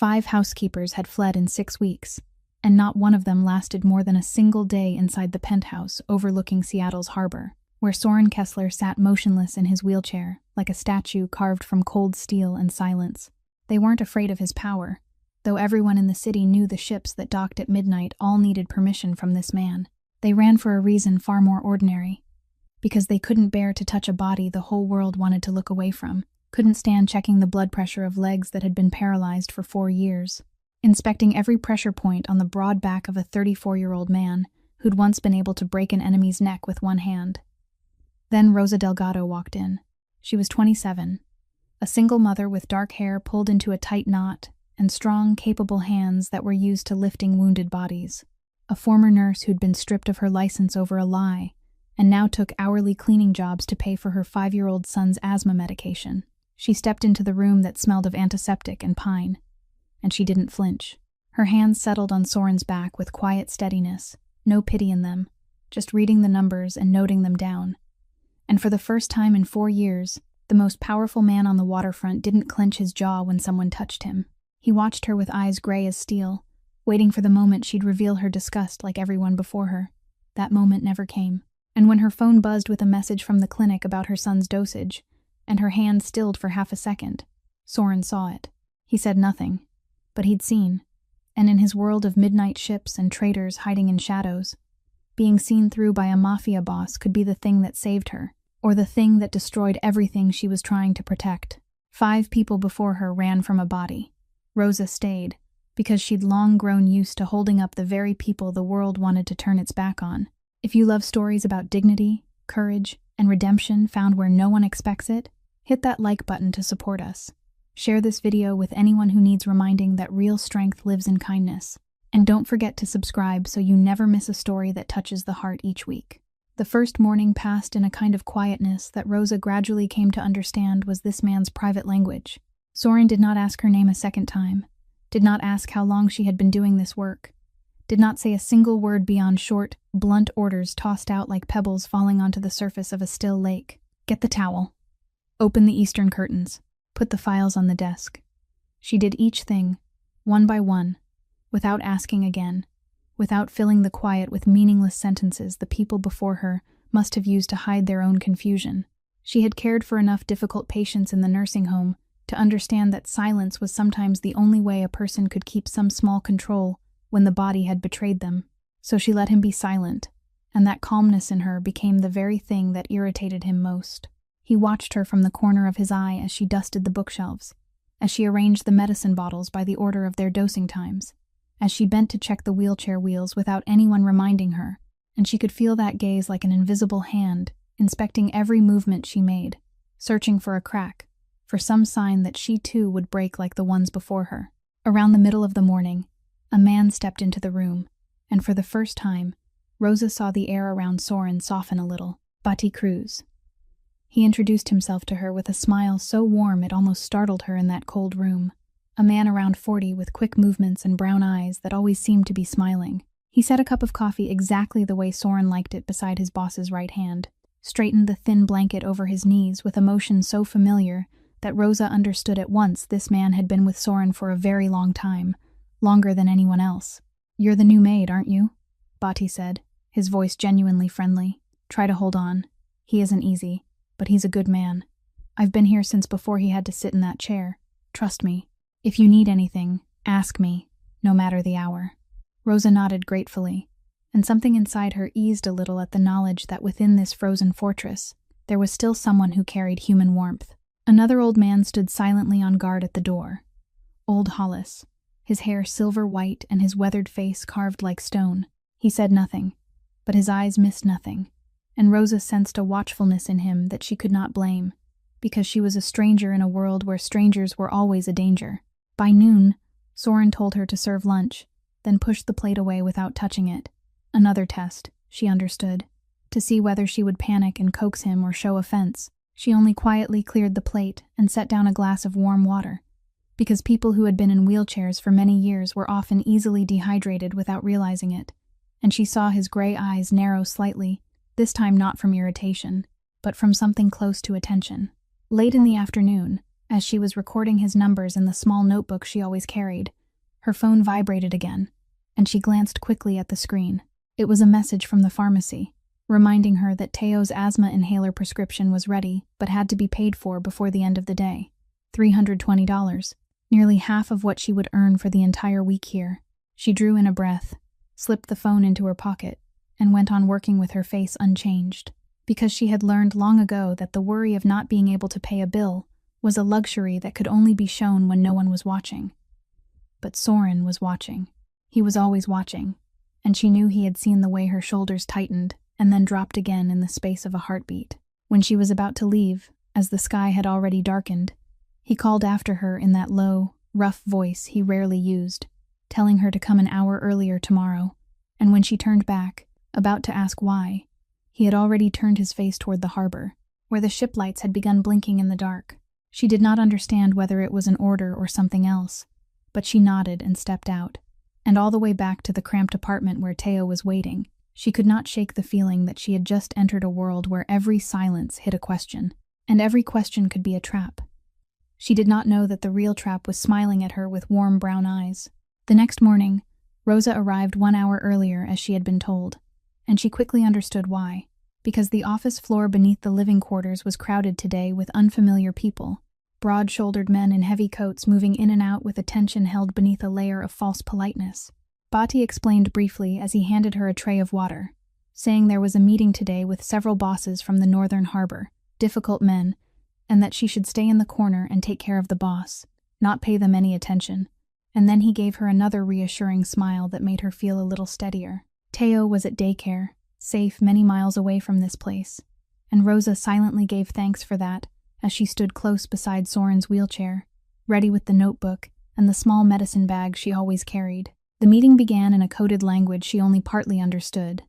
5 housekeepers had fled in 6 weeks, and not one of them lasted more than a single day inside the penthouse overlooking Seattle's harbor, where Soren Kessler sat motionless in his wheelchair, like a statue carved from cold steel and silence. They weren't afraid of his power, though everyone in the city knew the ships that docked at midnight all needed permission from this man. They ran for a reason far more ordinary. Because they couldn't bear to touch a body the whole world wanted to look away from, couldn't stand checking the blood pressure of legs that had been paralyzed for 4 years, inspecting every pressure point on the broad back of a 34-year-old man who'd once been able to break an enemy's neck with one hand. Then Rosa Delgado walked in. She was 27, a single mother with dark hair pulled into a tight knot and strong, capable hands that were used to lifting wounded bodies. A former nurse who'd been stripped of her license over a lie and now took hourly cleaning jobs to pay for her 5-year-old son's asthma medication. She stepped into the room that smelled of antiseptic and pine, and she didn't flinch. Her hands settled on Soren's back with quiet steadiness, no pity in them, just reading the numbers and noting them down. And for the first time in 4 years, the most powerful man on the waterfront didn't clench his jaw when someone touched him. He watched her with eyes gray as steel, waiting for the moment she'd reveal her disgust like everyone before her. That moment never came. And when her phone buzzed with a message from the clinic about her son's dosage, and her hand stilled for half a second, Soren saw it. He said nothing, but he'd seen. And in his world of midnight ships and traitors hiding in shadows, being seen through by a mafia boss could be the thing that saved her, or the thing that destroyed everything she was trying to protect. 5 people before her ran from a body. Rosa stayed, because she'd long grown used to holding up the very people the world wanted to turn its back on. If you love stories about dignity, courage, and redemption found where no one expects it, hit that like button to support us. Share this video with anyone who needs reminding that real strength lives in kindness. And don't forget to subscribe so you never miss a story that touches the heart each week. The first morning passed in a kind of quietness that Rosa gradually came to understand was this man's private language. Soren did not ask her name a second time, did not ask how long she had been doing this work, did not say a single word beyond short, blunt orders tossed out like pebbles falling onto the surface of a still lake. Get the towel. Open the eastern curtains. Put the files on the desk. She did each thing, one by one, without asking again, without filling the quiet with meaningless sentences the people before her must have used to hide their own confusion. She had cared for enough difficult patients in the nursing home to understand that silence was sometimes the only way a person could keep some small control when the body had betrayed them. So she let him be silent, and that calmness in her became the very thing that irritated him most. He watched her from the corner of his eye as she dusted the bookshelves, as she arranged the medicine bottles by the order of their dosing times, as she bent to check the wheelchair wheels without anyone reminding her, and she could feel that gaze like an invisible hand, inspecting every movement she made, searching for a crack, for some sign that she too would break like the ones before her. Around the middle of the morning, a man stepped into the room, and for the first time, Rosa saw the air around Soren soften a little. Bati Cruz. He introduced himself to her with a smile so warm it almost startled her in that cold room. A man around 40 with quick movements and brown eyes that always seemed to be smiling. He set a cup of coffee exactly the way Soren liked it beside his boss's right hand, straightened the thin blanket over his knees with a motion so familiar that Rosa understood at once this man had been with Soren for a very long time, longer than anyone else. "You're the new maid, aren't you?" Bati said, his voice genuinely friendly. "Try to hold on. He isn't easy, but he's a good man. I've been here since before he had to sit in that chair. Trust me. If you need anything, ask me, no matter the hour." Rosa nodded gratefully, and something inside her eased a little at the knowledge that within this frozen fortress, there was still someone who carried human warmth. Another old man stood silently on guard at the door. Old Hollis, his hair silver white and his weathered face carved like stone. He said nothing, but his eyes missed nothing, and Rosa sensed a watchfulness in him that she could not blame, because she was a stranger in a world where strangers were always a danger. By noon, Soren told her to serve lunch, then pushed the plate away without touching it. Another test, she understood, to see whether she would panic and coax him or show offense. She only quietly cleared the plate and set down a glass of warm water, because people who had been in wheelchairs for many years were often easily dehydrated without realizing it, and she saw his gray eyes narrow slightly, this time not from irritation, but from something close to attention. Late in the afternoon, As she was recording his numbers in the small notebook she always carried, her phone vibrated again, and she glanced quickly at the screen. It was a message from the pharmacy, reminding her that Teo's asthma inhaler prescription was ready but had to be paid for before the end of the day. $320, nearly half of what she would earn for the entire week here. She drew in a breath, slipped the phone into her pocket, and went on working with her face unchanged, because she had learned long ago that the worry of not being able to pay a bill was a luxury that could only be shown when no one was watching. But Soren was watching. He was always watching, and she knew he had seen the way her shoulders tightened and then dropped again in the space of a heartbeat. When she was about to leave, as the sky had already darkened, he called after her in that low, rough voice he rarely used, telling her to come an hour earlier tomorrow, and when she turned back, about to ask why, he had already turned his face toward the harbor, where the ship lights had begun blinking in the dark. She did not understand whether it was an order or something else, but she nodded and stepped out, and all the way back to the cramped apartment where Teo was waiting, she could not shake the feeling that she had just entered a world where every silence hid a question, and every question could be a trap. She did not know that the real trap was smiling at her with warm brown eyes. The next morning, Rosa arrived 1 hour earlier as she had been told, and she quickly understood why. Because the office floor beneath the living quarters was crowded today with unfamiliar people, broad-shouldered men in heavy coats moving in and out with attention held beneath a layer of false politeness. Bati explained briefly as he handed her a tray of water, saying there was a meeting today with several bosses from the northern harbor, difficult men, and that she should stay in the corner and take care of the boss, not pay them any attention. And then he gave her another reassuring smile that made her feel a little steadier. Teo was at daycare, safe many miles away from this place, and Rosa silently gave thanks for that as she stood close beside Soren's wheelchair, ready with the notebook and the small medicine bag she always carried. The meeting began in a coded language she only partly understood.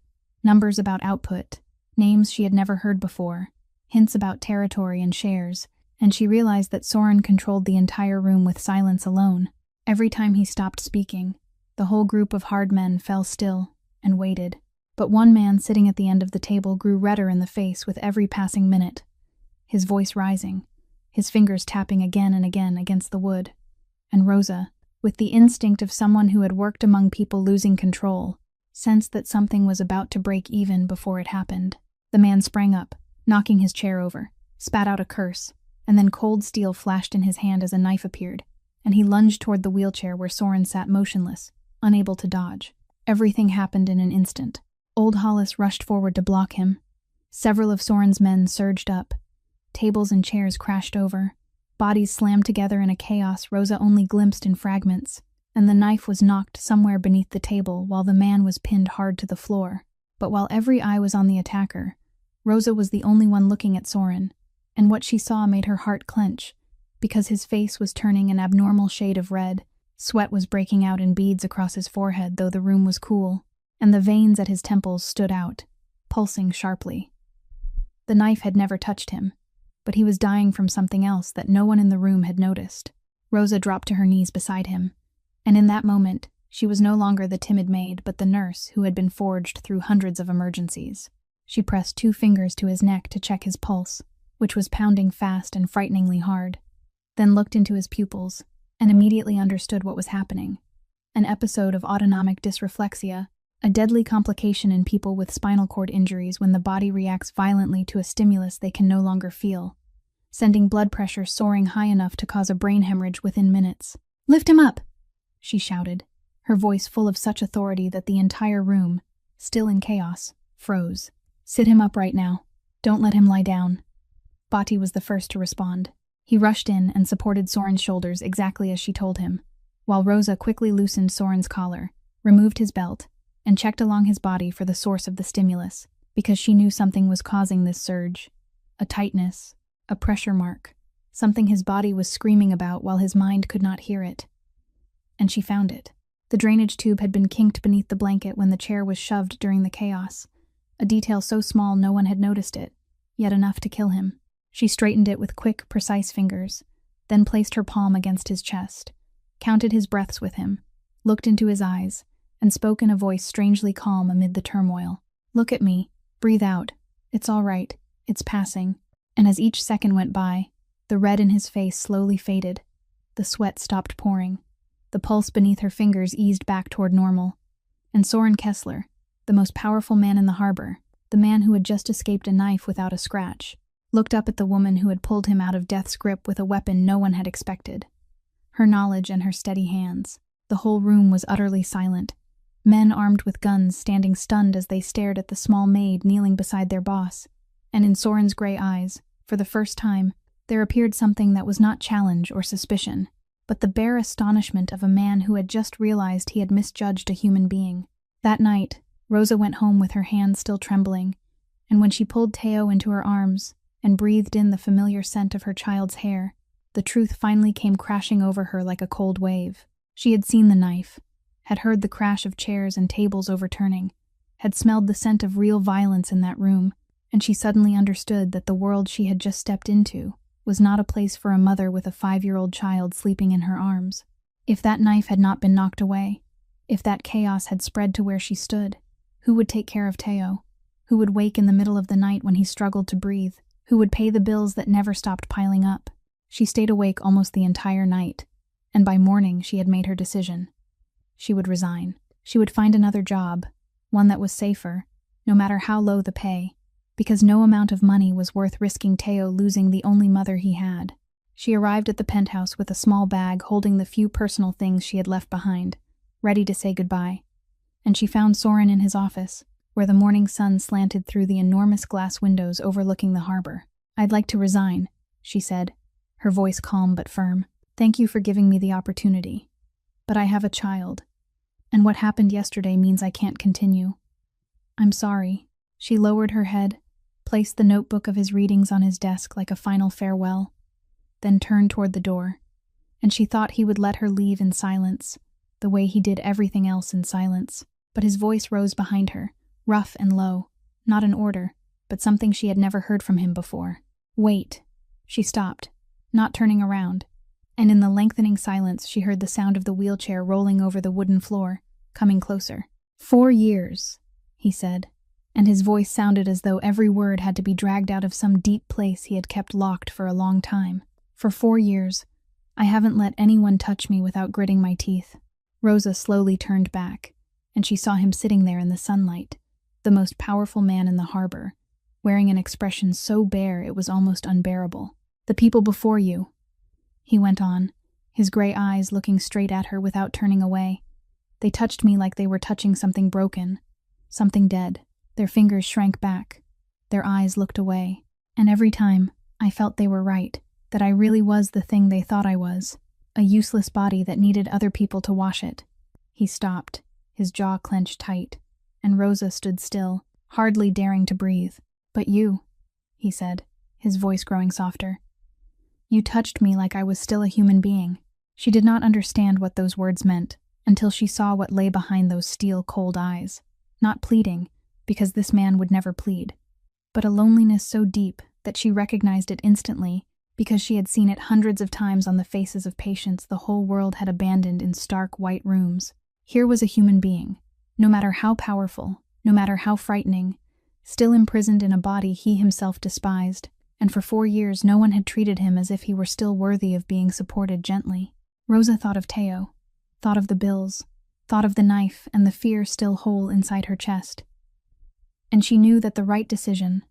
Numbers about output, names she had never heard before, hints about territory and shares, and she realized that Soren controlled the entire room with silence alone. Every time he stopped speaking, the whole group of hard men fell still and waited. But one man sitting at the end of the table grew redder in the face with every passing minute, his voice rising, his fingers tapping again and again against the wood. And Rosa, with the instinct of someone who had worked among people losing control, sensed that something was about to break even before it happened. The man sprang up, knocking his chair over, spat out a curse, and then cold steel flashed in his hand as a knife appeared, and he lunged toward the wheelchair where Soren sat motionless, unable to dodge. Everything happened in an instant. Old Hollis rushed forward to block him. Several of Soren's men surged up. Tables and chairs crashed over. Bodies slammed together in a chaos Rosa only glimpsed in fragments, and the knife was knocked somewhere beneath the table while the man was pinned hard to the floor. But while every eye was on the attacker, Rosa was the only one looking at Soren, and what she saw made her heart clench, because his face was turning an abnormal shade of red, sweat was breaking out in beads across his forehead though the room was cool, and the veins at his temples stood out, pulsing sharply. The knife had never touched him, but he was dying from something else that no one in the room had noticed. Rosa dropped to her knees beside him, and in that moment, she was no longer the timid maid but the nurse who had been forged through hundreds of emergencies. She pressed 2 fingers to his neck to check his pulse, which was pounding fast and frighteningly hard, then looked into his pupils and immediately understood what was happening. An episode of autonomic dysreflexia, a deadly complication in people with spinal cord injuries when the body reacts violently to a stimulus they can no longer feel, sending blood pressure soaring high enough to cause a brain hemorrhage within minutes. "Lift him up!" she shouted, her voice full of such authority that the entire room, still in chaos, froze. "Sit him up right now. Don't let him lie down." Bati was the first to respond. He rushed in and supported Soren's shoulders exactly as she told him, while Rosa quickly loosened Soren's collar, removed his belt, and checked along his body for the source of the stimulus, because she knew something was causing this surge. A tightness, a pressure mark, something his body was screaming about while his mind could not hear it. And she found it. The drainage tube had been kinked beneath the blanket when the chair was shoved during the chaos, a detail so small no one had noticed it, yet enough to kill him. She straightened it with quick, precise fingers, then placed her palm against his chest, counted his breaths with him, looked into his eyes, and spoke in a voice strangely calm amid the turmoil. "Look at me. Breathe out. It's all right. It's passing." And as each second went by, The red in his face slowly faded. The sweat stopped pouring. The pulse beneath her fingers eased back toward normal. And Soren Kessler, the most powerful man in the harbor, the man who had just escaped a knife without a scratch, looked up at the woman who had pulled him out of death's grip with a weapon no one had expected. Her knowledge and her steady hands. The whole room was utterly silent. Men armed with guns standing stunned as they stared at the small maid kneeling beside their boss. And in Soren's gray eyes, for the first time, there appeared something that was not challenge or suspicion, but the bare astonishment of a man who had just realized he had misjudged a human being. That night, Rosa went home with her hands still trembling, and when she pulled Teo into her arms and breathed in the familiar scent of her child's hair, the truth finally came crashing over her like a cold wave. She had seen the knife, had heard the crash of chairs and tables overturning, had smelled the scent of real violence in that room, and she suddenly understood that the world she had just stepped into was not a place for a mother with a 5-year-old child sleeping in her arms. If that knife had not been knocked away, if that chaos had spread to where she stood, who would take care of Teo? Who would wake in the middle of the night when he struggled to breathe? Who would pay the bills that never stopped piling up? She stayed awake almost the entire night, and by morning she had made her decision. She would resign. She would find another job, one that was safer, no matter how low the pay, because no amount of money was worth risking Teo losing the only mother he had. She arrived at the penthouse with a small bag holding the few personal things she had left behind, ready to say goodbye. And she found Soren in his office, where the morning sun slanted through the enormous glass windows overlooking the harbor. "I'd like to resign," she said, her voice calm but firm. "Thank you for giving me the opportunity. But I have a child, and what happened yesterday means I can't continue. I'm sorry." She lowered her head, placed the notebook of his readings on his desk like a final farewell, then turned toward the door, and she thought he would let her leave in silence, the way he did everything else in silence. But his voice rose behind her, rough and low, not an order, but something she had never heard from him before. "Wait." She stopped, not turning around, and in the lengthening silence she heard the sound of the wheelchair rolling over the wooden floor, coming closer. 4 years, he said, and his voice sounded as though every word had to be dragged out of some deep place he had kept locked for a long time. "For 4 years, I haven't let anyone touch me without gritting my teeth." Rosa slowly turned back, and she saw him sitting there in the sunlight, the most powerful man in the harbor, wearing an expression so bare it was almost unbearable. "The people before you," he went on, his gray eyes looking straight at her without turning away. "They touched me like they were touching something broken, something dead." Their fingers shrank back, their eyes looked away, and every time I felt they were right, that I really was the thing they thought I was, a useless body that needed other people to wash it. He stopped, his jaw clenched tight, and Rosa stood still, hardly daring to breathe. "But you," he said, his voice growing softer. "You touched me like I was still a human being." She did not understand what those words meant until she saw what lay behind those steel-cold eyes. Not pleading, because this man would never plead, but a loneliness so deep that she recognized it instantly because she had seen it hundreds of times on the faces of patients the whole world had abandoned in stark white rooms. Here was a human being, no matter how powerful, no matter how frightening, still imprisoned in a body he himself despised, and for 4 years no one had treated him as if he were still worthy of being supported gently. Rosa thought of Teo, thought of the bills, thought of the knife and the fear still whole inside her chest. And she knew that the right decision,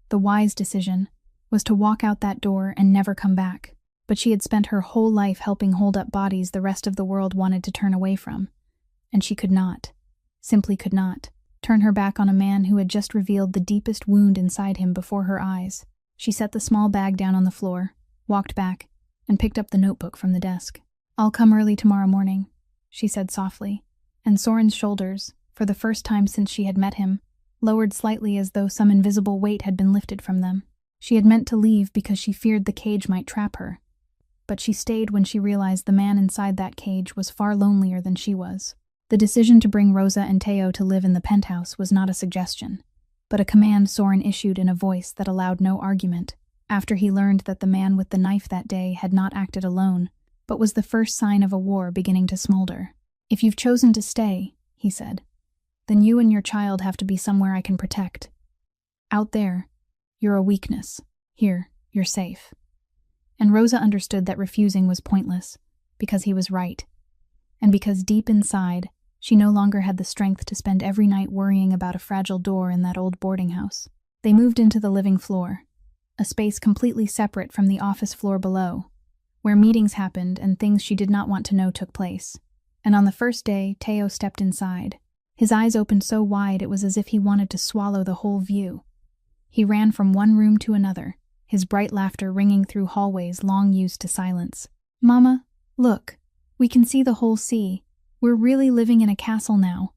the wise decision, was to walk out that door and never come back. But she had spent her whole life helping hold up bodies the rest of the world wanted to turn away from. And she could not, simply could not, turn her back on a man who had just revealed the deepest wound inside him before her eyes. She set the small bag down on the floor, walked back, and picked up the notebook from the desk. "I'll come early tomorrow morning," she said softly, and Soren's shoulders, for the first time since she had met him, lowered slightly as though some invisible weight had been lifted from them. She had meant to leave because she feared the cage might trap her, but she stayed when she realized the man inside that cage was far lonelier than she was. The decision to bring Rosa and Teo to live in the penthouse was not a suggestion, but a command Soren issued in a voice that allowed no argument, after he learned that the man with the knife that day had not acted alone, but was the first sign of a war beginning to smolder. "If you've chosen to stay," he said, "then you and your child have to be somewhere I can protect. Out there, you're a weakness. Here, you're safe." And Rosa understood that refusing was pointless, because he was right. And because deep inside, she no longer had the strength to spend every night worrying about a fragile door in that old boarding house. They moved into the living floor, a space completely separate from the office floor below, where meetings happened and things she did not want to know took place. And on the first day, Teo stepped inside. His eyes opened so wide it was as if he wanted to swallow the whole view. He ran from one room to another, his bright laughter ringing through hallways long used to silence. "Mama, look, we can see the whole sea. We're really living in a castle now."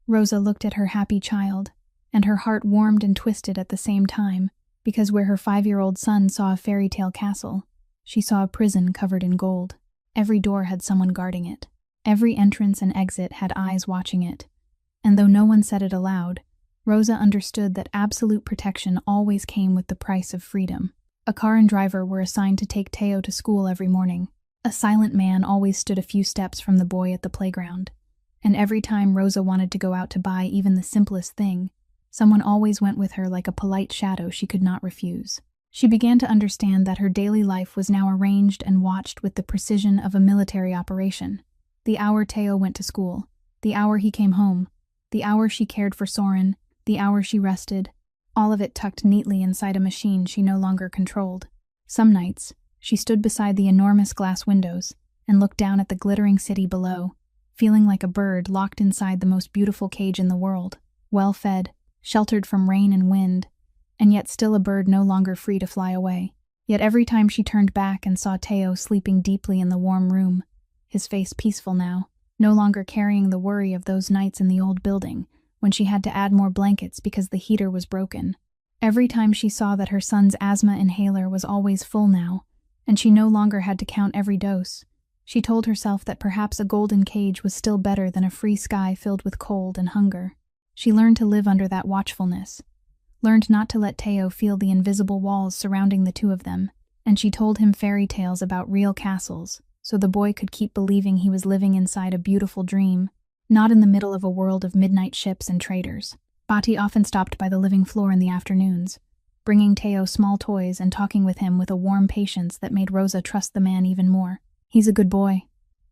Rosa looked at her happy child, and her heart warmed and twisted at the same time, because where her 5-year-old son saw a fairy tale castle, she saw a prison covered in gold. Every door had someone guarding it. Every entrance and exit had eyes watching it. And though no one said it aloud, Rosa understood that absolute protection always came with the price of freedom. A car and driver were assigned to take Teo to school every morning. A silent man always stood a few steps from the boy at the playground. And every time Rosa wanted to go out to buy even the simplest thing, someone always went with her like a polite shadow she could not refuse. She began to understand that her daily life was now arranged and watched with the precision of a military operation. The hour Teo went to school, the hour he came home, the hour she cared for Soren, the hour she rested, all of it tucked neatly inside a machine she no longer controlled. Some nights, she stood beside the enormous glass windows and looked down at the glittering city below, feeling like a bird locked inside the most beautiful cage in the world, well-fed, sheltered from rain and wind, and yet still a bird no longer free to fly away. Yet every time she turned back and saw Teo sleeping deeply in the warm room, his face peaceful now, no longer carrying the worry of those nights in the old building when she had to add more blankets because the heater was broken. Every time she saw that her son's asthma inhaler was always full now, and she no longer had to count every dose, she told herself that perhaps a golden cage was still better than a free sky filled with cold and hunger. She learned to live under that watchfulness, learned not to let Teo feel the invisible walls surrounding the two of them, and she told him fairy tales about real castles, so the boy could keep believing he was living inside a beautiful dream, not in the middle of a world of midnight ships and traders. Bati often stopped by the living floor in the afternoons, bringing Teo small toys and talking with him with a warm patience that made Rosa trust the man even more. "He's a good boy,"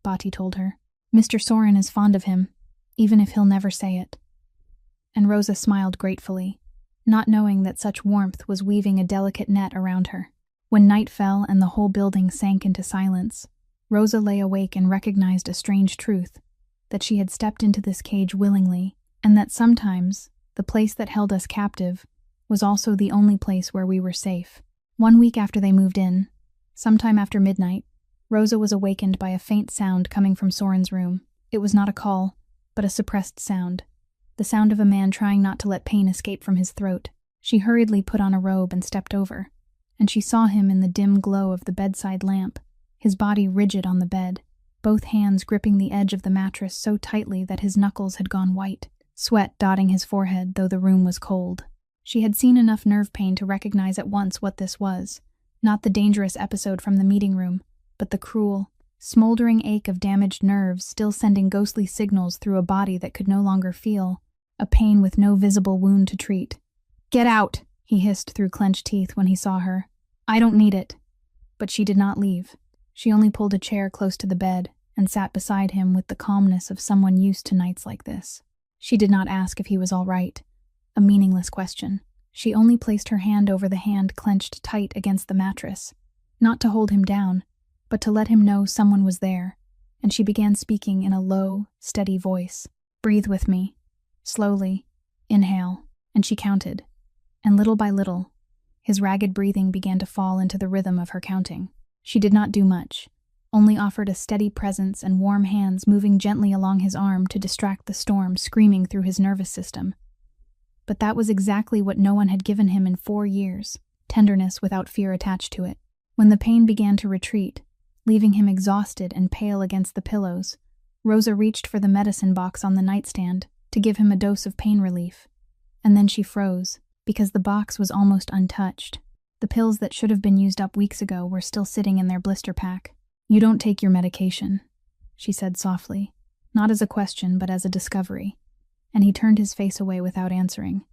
Bati told her. "Mr. Soren is fond of him, even if he'll never say it." And Rosa smiled gratefully, not knowing that such warmth was weaving a delicate net around her. When night fell and the whole building sank into silence, Rosa lay awake and recognized a strange truth, that she had stepped into this cage willingly, and that sometimes the place that held us captive was also the only place where we were safe. 1 week after they moved in, sometime after midnight, Rosa was awakened by a faint sound coming from Soren's room. It was not a call, but a suppressed sound, the sound of a man trying not to let pain escape from his throat. She hurriedly put on a robe and stepped over, and she saw him in the dim glow of the bedside lamp, his body rigid on the bed, both hands gripping the edge of the mattress so tightly that his knuckles had gone white, sweat dotting his forehead though the room was cold. She had seen enough nerve pain to recognize at once what this was, not the dangerous episode from the meeting room, but the cruel, smoldering ache of damaged nerves still sending ghostly signals through a body that could no longer feel, a pain with no visible wound to treat. "Get out," he hissed through clenched teeth when he saw her. "I don't need it." But she did not leave. She only pulled a chair close to the bed and sat beside him with the calmness of someone used to nights like this. She did not ask if he was all right, a meaningless question. She only placed her hand over the hand clenched tight against the mattress, not to hold him down, but to let him know someone was there, and she began speaking in a low, steady voice. "Breathe with me. Slowly. Inhale." And she counted. And little by little, his ragged breathing began to fall into the rhythm of her counting. She did not do much, only offered a steady presence and warm hands moving gently along his arm to distract the storm screaming through his nervous system. But that was exactly what no one had given him in 4 years, tenderness without fear attached to it. When the pain began to retreat, leaving him exhausted and pale against the pillows, Rosa reached for the medicine box on the nightstand to give him a dose of pain relief. And then she froze, because the box was almost untouched. The pills that should have been used up weeks ago were still sitting in their blister pack. "You don't take your medication," she said softly, not as a question but as a discovery, and he turned his face away without answering.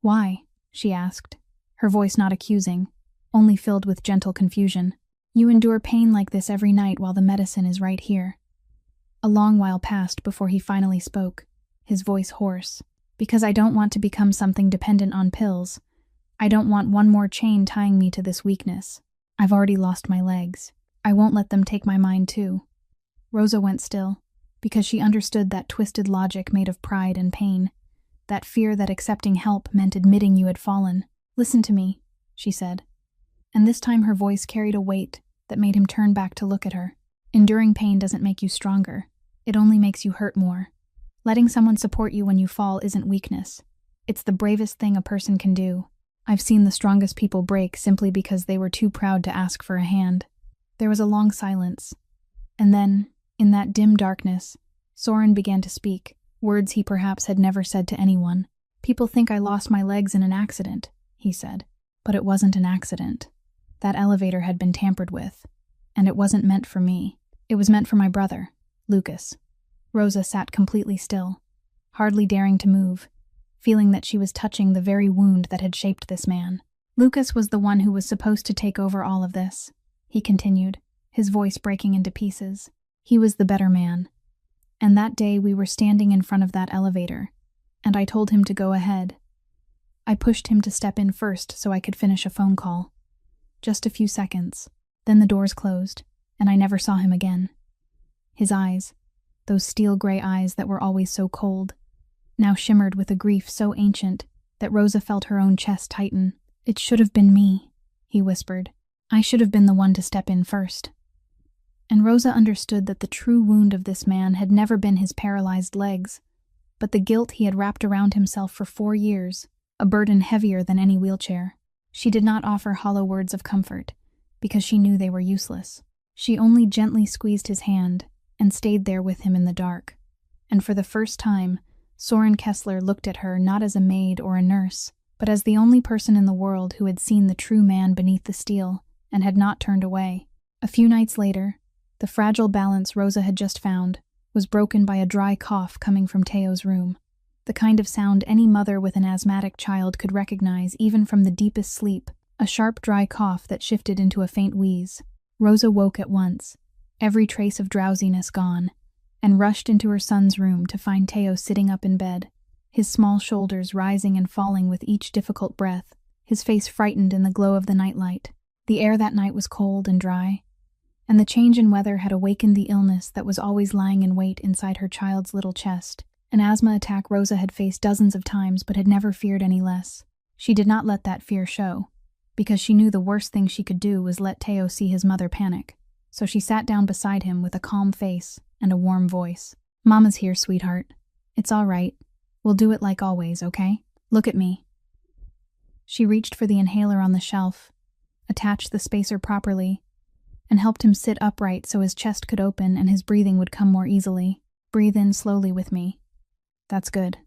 "Why?" she asked, her voice not accusing, only filled with gentle confusion. You endure pain like this every night while the medicine is right here." A long while passed before he finally spoke, his voice hoarse. "Because I don't want to become something dependent on pills. I don't want one more chain tying me to this weakness. I've already lost my legs. I won't let them take my mind too." Rosa went still, because she understood that twisted logic made of pride and pain, that fear that accepting help meant admitting you had fallen. "Listen to me," she said. And this time her voice carried a weight that made him turn back to look at her. "Enduring pain doesn't make you stronger. It only makes you hurt more. Letting someone support you when you fall isn't weakness. It's the bravest thing a person can do. I've seen the strongest people break simply because they were too proud to ask for a hand." There was a long silence. And then, in that dim darkness, Soren began to speak, words he perhaps had never said to anyone. "People think I lost my legs in an accident," he said. "But it wasn't an accident. That elevator had been tampered with. And it wasn't meant for me. It was meant for my brother, Lucas." Rosa sat completely still, hardly daring to move, feeling that she was touching the very wound that had shaped this man. "Lucas was the one who was supposed to take over all of this," he continued, his voice breaking into pieces. "He was the better man. And that day we were standing in front of that elevator, and I told him to go ahead. I pushed him to step in first so I could finish a phone call. Just a few seconds. Then the doors closed, and I never saw him again. His eyes, those steel-gray eyes that were always so cold, now shimmered with a grief so ancient that Rosa felt her own chest tighten. "It should have been me," he whispered. "I should have been the one to step in first." And Rosa understood that the true wound of this man had never been his paralyzed legs, but the guilt he had wrapped around himself for 4 years, a burden heavier than any wheelchair. She did not offer hollow words of comfort, because she knew they were useless. She only gently squeezed his hand and stayed there with him in the dark. And for the first time, Soren Kessler looked at her not as a maid or a nurse, but as the only person in the world who had seen the true man beneath the steel and had not turned away. A few nights later, the fragile balance Rosa had just found was broken by a dry cough coming from Teo's room, the kind of sound any mother with an asthmatic child could recognize even from the deepest sleep, a sharp, dry cough that shifted into a faint wheeze. Rosa woke at once, every trace of drowsiness gone, and rushed into her son's room to find Teo sitting up in bed, his small shoulders rising and falling with each difficult breath, his face frightened in the glow of the nightlight. The air that night was cold and dry, and the change in weather had awakened the illness that was always lying in wait inside her child's little chest, an asthma attack Rosa had faced dozens of times but had never feared any less. She did not let that fear show, because she knew the worst thing she could do was let Teo see his mother panic. So she sat down beside him with a calm face and a warm voice. "Mama's here, sweetheart. It's all right. We'll do it like always, okay? Look at me." She reached for the inhaler on the shelf, attached the spacer properly, and helped him sit upright so his chest could open and his breathing would come more easily. "Breathe in slowly with me. That's good."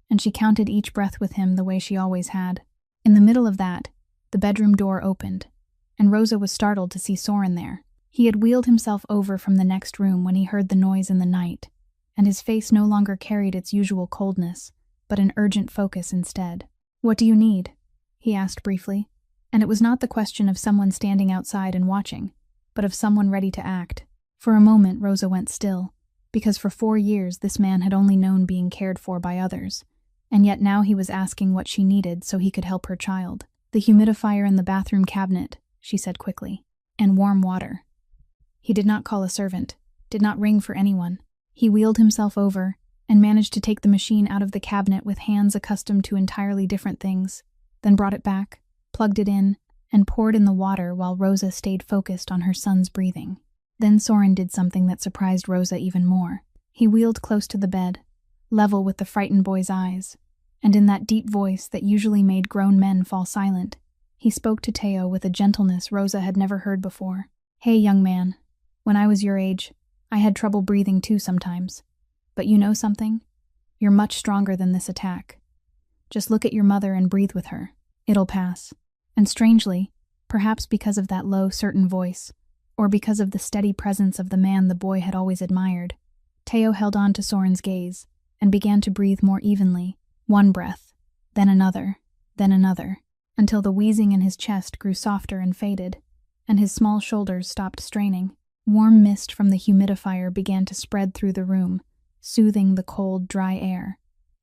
And she counted each breath with him the way she always had. In the middle of that, the bedroom door opened, and Rosa was startled to see Soren there. He had wheeled himself over from the next room when he heard the noise in the night, and his face no longer carried its usual coldness, but an urgent focus instead. "What do you need?" he asked briefly, and it was not the question of someone standing outside and watching, but of someone ready to act. For a moment Rosa went still, because for 4 years this man had only known being cared for by others, and yet now he was asking what she needed so he could help her child. "The humidifier in the bathroom cabinet," she said quickly, "and warm water." He did not call a servant, did not ring for anyone. He wheeled himself over and managed to take the machine out of the cabinet with hands accustomed to entirely different things, then brought it back, plugged it in, and poured in the water while Rosa stayed focused on her son's breathing. Then Soren did something that surprised Rosa even more. He wheeled close to the bed, level with the frightened boy's eyes, and in that deep voice that usually made grown men fall silent, he spoke to Teo with a gentleness Rosa had never heard before. "Hey, young man, when I was your age, I had trouble breathing too sometimes. But you know something? You're much stronger than this attack. Just look at your mother and breathe with her. It'll pass." And strangely, perhaps because of that low, certain voice, or because of the steady presence of the man the boy had always admired, Teo held on to Soren's gaze and began to breathe more evenly, one breath, then another, until the wheezing in his chest grew softer and faded, and his small shoulders stopped straining. Warm mist from the humidifier began to spread through the room, soothing the cold, dry air.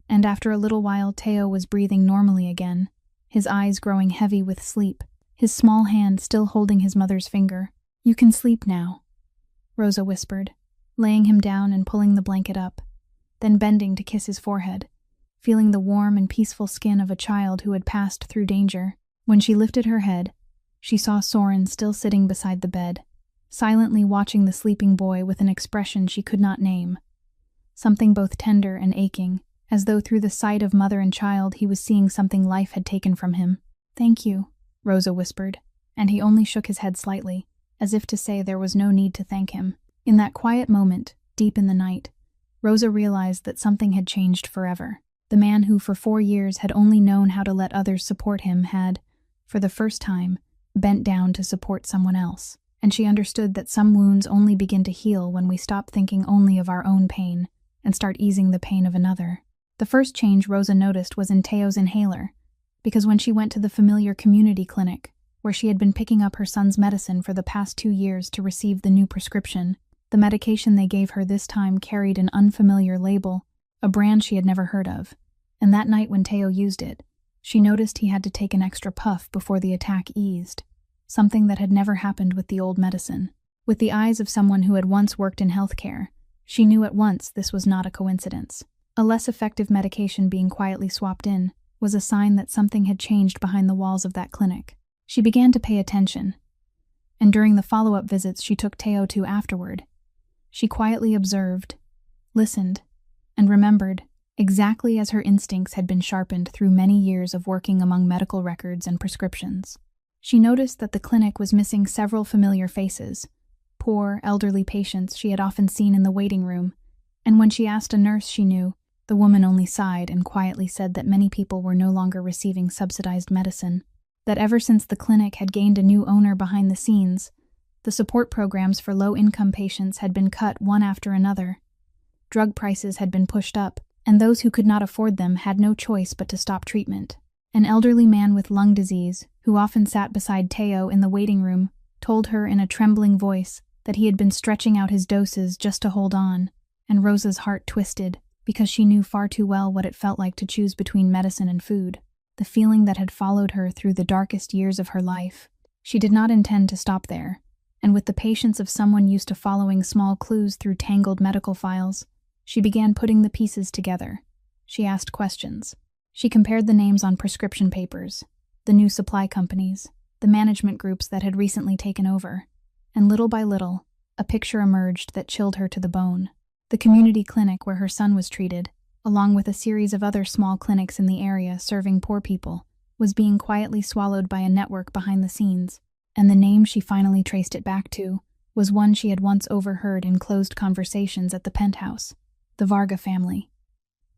And after a little while, Teo was breathing normally again, his eyes growing heavy with sleep, his small hand still holding his mother's finger. "You can sleep now," Rosa whispered, laying him down and pulling the blanket up, then bending to kiss his forehead, feeling the warm and peaceful skin of a child who had passed through danger. When she lifted her head, she saw Soren still sitting beside the bed, silently watching the sleeping boy with an expression she could not name, something both tender and aching, as though through the sight of mother and child he was seeing something life had taken from him. "Thank you," Rosa whispered, and he only shook his head slightly, as if to say there was no need to thank him. In that quiet moment, deep in the night, Rosa realized that something had changed forever. The man who for 4 years had only known how to let others support him had, for the first time, bent down to support someone else. And she understood that some wounds only begin to heal when we stop thinking only of our own pain and start easing the pain of another. The first change Rosa noticed was in Teo's inhaler, because when she went to the familiar community clinic, where she had been picking up her son's medicine for the past 2 years to receive the new prescription, the medication they gave her this time carried an unfamiliar label, a brand she had never heard of. And that night when Teo used it, she noticed he had to take an extra puff before the attack eased, something that had never happened with the old medicine. With the eyes of someone who had once worked in healthcare, she knew at once this was not a coincidence. A less effective medication being quietly swapped in was a sign that something had changed behind the walls of that clinic. She began to pay attention, and during the follow-up visits she took Teo to afterward, she quietly observed, listened, and remembered, exactly as her instincts had been sharpened through many years of working among medical records and prescriptions. She noticed that the clinic was missing several familiar faces, poor, elderly patients she had often seen in the waiting room, and when she asked a nurse she knew, the woman only sighed and quietly said that many people were no longer receiving subsidized medicine, that ever since the clinic had gained a new owner behind the scenes, the support programs for low-income patients had been cut one after another. Drug prices had been pushed up, and those who could not afford them had no choice but to stop treatment. An elderly man with lung disease, who often sat beside Teo in the waiting room, told her in a trembling voice that he had been stretching out his doses just to hold on, and Rosa's heart twisted, because she knew far too well what it felt like to choose between medicine and food, the feeling that had followed her through the darkest years of her life. She did not intend to stop there, and with the patience of someone used to following small clues through tangled medical files, she began putting the pieces together. She asked questions. She compared the names on prescription papers, the new supply companies, the management groups that had recently taken over, and little by little, a picture emerged that chilled her to the bone. The community clinic where her son was treated, along with a series of other small clinics in the area serving poor people, was being quietly swallowed by a network behind the scenes, and the name she finally traced it back to was one she had once overheard in closed conversations at the penthouse: the Varga family.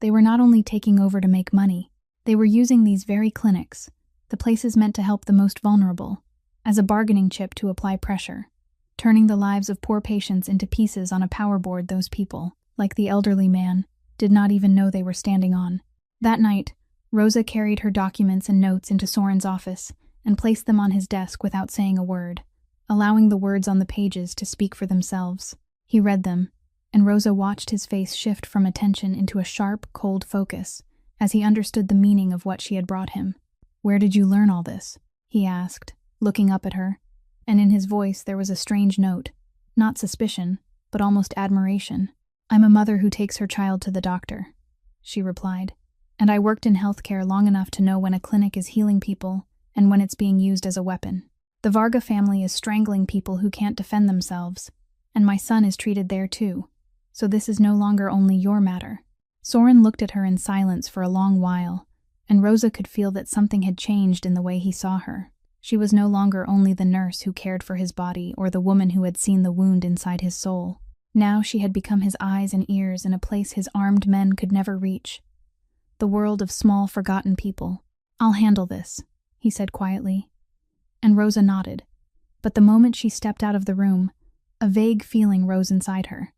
They were not only taking over to make money, they were using these very clinics, the places meant to help the most vulnerable, as a bargaining chip to apply pressure, turning the lives of poor patients into pieces on a power board those people, like the elderly man, did not even know they were standing on. That night, Rosa carried her documents and notes into Soren's office and placed them on his desk without saying a word, allowing the words on the pages to speak for themselves. He read them, and Rosa watched his face shift from attention into a sharp, cold focus as he understood the meaning of what she had brought him. "Where did you learn all this?" he asked, looking up at her, and in his voice there was a strange note, not suspicion, but almost admiration. "I'm a mother who takes her child to the doctor," she replied, "and I worked in healthcare long enough to know when a clinic is healing people and when it's being used as a weapon. The Varga family is strangling people who can't defend themselves, and my son is treated there too, so this is no longer only your matter." Soren looked at her in silence for a long while, and Rosa could feel that something had changed in the way he saw her. She was no longer only the nurse who cared for his body or the woman who had seen the wound inside his soul. Now she had become his eyes and ears in a place his armed men could never reach. The world of small, forgotten people. "I'll handle this," he said quietly. And Rosa nodded, but the moment she stepped out of the room, a vague feeling rose inside her,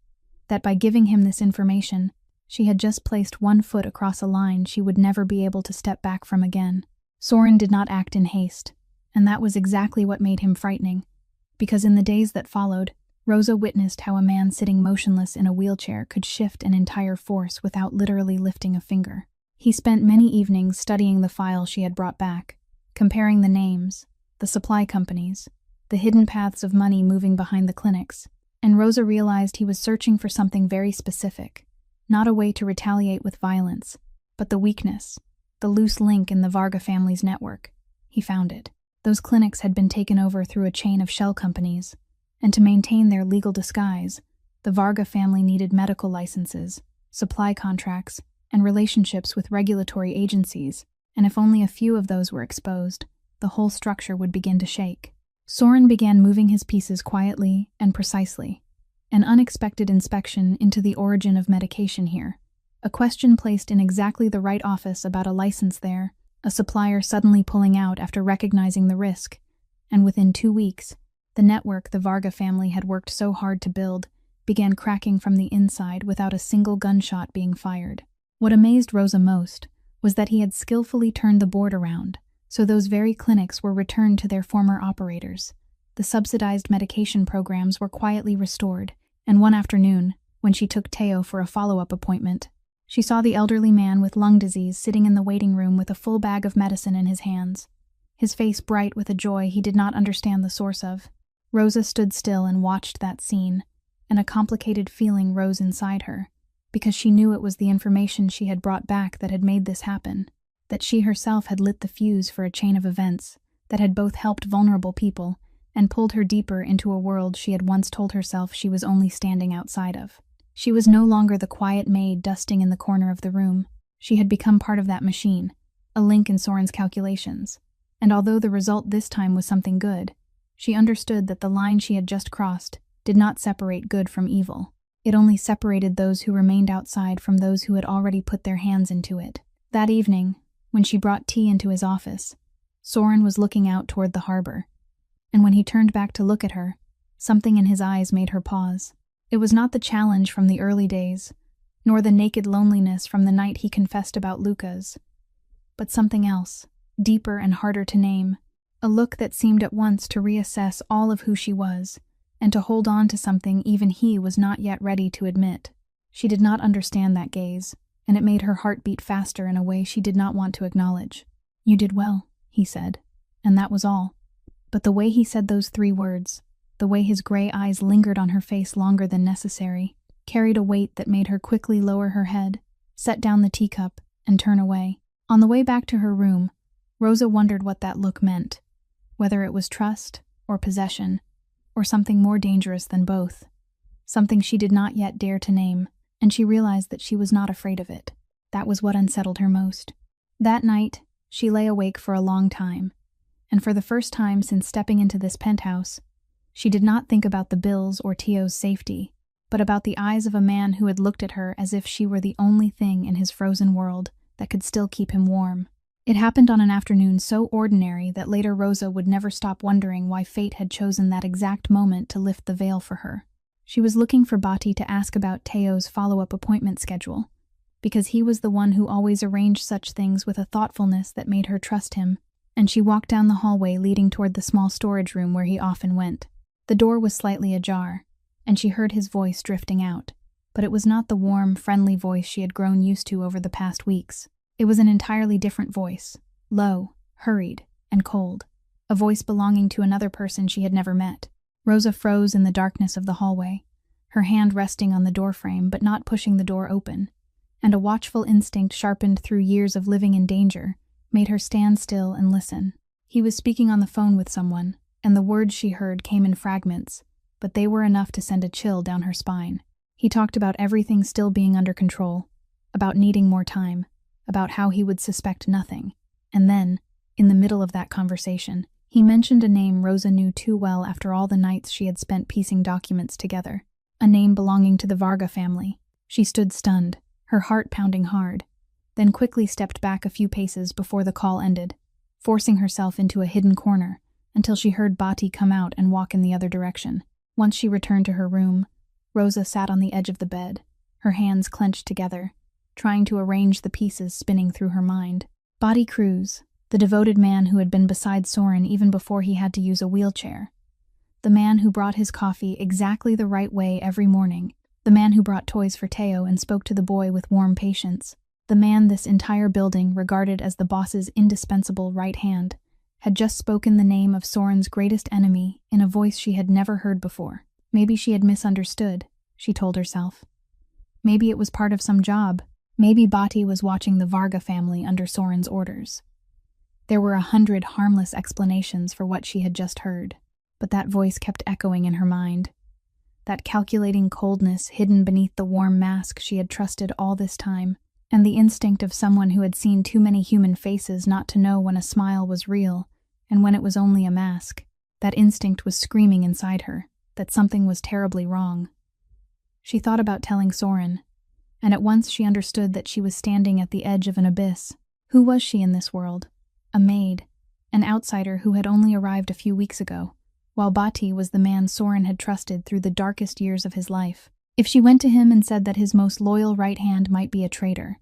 that by giving him this information, she had just placed one foot across a line she would never be able to step back from again. Soren did not act in haste, and that was exactly what made him frightening. because in the days that followed, Rosa witnessed how a man sitting motionless in a wheelchair could shift an entire force without literally lifting a finger. He spent many evenings studying the file she had brought back, comparing the names, the supply companies, the hidden paths of money moving behind the clinics, and Rosa realized he was searching for something very specific, not a way to retaliate with violence, but the weakness, the loose link in the Varga family's network. He found it. Those clinics had been taken over through a chain of shell companies, and to maintain their legal disguise, the Varga family needed medical licenses, supply contracts, and relationships with regulatory agencies, and if only a few of those were exposed, the whole structure would begin to shake. Soren began moving his pieces quietly and precisely. An unexpected inspection into the origin of medication here, a question placed in exactly the right office about a license there, a supplier suddenly pulling out after recognizing the risk, and within 2 weeks, the network the Varga family had worked so hard to build began cracking from the inside without a single gunshot being fired. What amazed Rosa most was that he had skillfully turned the board around, so those very clinics were returned to their former operators. The subsidized medication programs were quietly restored, and one afternoon, when she took Teo for a follow-up appointment, she saw the elderly man with lung disease sitting in the waiting room with a full bag of medicine in his hands, his face bright with a joy he did not understand the source of. Rosa stood still and watched that scene, and a complicated feeling rose inside her, because she knew it was the information she had brought back that had made this happen, that she herself had lit the fuse for a chain of events that had both helped vulnerable people and pulled her deeper into a world she had once told herself she was only standing outside of. She was no longer the quiet maid dusting in the corner of the room. She had become part of that machine, a link in Soren's calculations, and although the result this time was something good, she understood that the line she had just crossed did not separate good from evil. It only separated those who remained outside from those who had already put their hands into it. That evening, when she brought tea into his office, Soren was looking out toward the harbor, and when he turned back to look at her, something in his eyes made her pause. It was not the challenge from the early days, nor the naked loneliness from the night he confessed about Lucas, but something else, deeper and harder to name, a look that seemed at once to reassess all of who she was, and to hold on to something even he was not yet ready to admit. She did not understand that gaze, and it made her heart beat faster in a way she did not want to acknowledge. "You did well," he said, and that was all. But the way he said those 3 words, the way his gray eyes lingered on her face longer than necessary, carried a weight that made her quickly lower her head, set down the teacup, and turn away. On the way back to her room, Rosa wondered what that look meant, whether it was trust or possession, or something more dangerous than both, something she did not yet dare to name, and she realized that she was not afraid of it. That was what unsettled her most. That night, she lay awake for a long time, and for the first time since stepping into this penthouse, she did not think about the bills or Teo's safety, but about the eyes of a man who had looked at her as if she were the only thing in his frozen world that could still keep him warm. It happened on an afternoon so ordinary that later Rosa would never stop wondering why fate had chosen that exact moment to lift the veil for her. She was looking for Bati to ask about Teo's follow-up appointment schedule, because he was the one who always arranged such things with a thoughtfulness that made her trust him, and she walked down the hallway leading toward the small storage room where he often went. The door was slightly ajar, and she heard his voice drifting out, but it was not the warm, friendly voice she had grown used to over the past weeks. It was an entirely different voice, low, hurried, and cold, a voice belonging to another person she had never met. Rosa froze in the darkness of the hallway, her hand resting on the doorframe but not pushing the door open, and a watchful instinct sharpened through years of living in danger made her stand still and listen. He was speaking on the phone with someone, and the words she heard came in fragments, but they were enough to send a chill down her spine. He talked about everything still being under control, about needing more time, about how he would suspect nothing, and then, in the middle of that conversation, he mentioned a name Rosa knew too well after all the nights she had spent piecing documents together, a name belonging to the Varga family. She stood stunned, her heart pounding hard, then quickly stepped back a few paces before the call ended, forcing herself into a hidden corner until she heard Bati come out and walk in the other direction. Once she returned to her room, Rosa sat on the edge of the bed, her hands clenched together, trying to arrange the pieces spinning through her mind. Bati Cruz, the devoted man who had been beside Soren even before he had to use a wheelchair. the man who brought his coffee exactly the right way every morning, the man who brought toys for Teo and spoke to the boy with warm patience, the man this entire building regarded as the boss's indispensable right hand, had just spoken the name of Soren's greatest enemy in a voice she had never heard before. Maybe she had misunderstood, she told herself. Maybe it was part of some job. Maybe Bati was watching the Varga family under Soren's orders. There were 100 harmless explanations for what she had just heard, but that voice kept echoing in her mind. That calculating coldness hidden beneath the warm mask she had trusted all this time, and the instinct of someone who had seen too many human faces not to know when a smile was real and when it was only a mask. That instinct was screaming inside her that something was terribly wrong. She thought about telling Soren, and at once she understood that she was standing at the edge of an abyss. Who was she in this world? A maid, an outsider who had only arrived a few weeks ago, while Bati was the man Soren had trusted through the darkest years of his life. If she went to him and said that his most loyal right hand might be a traitor,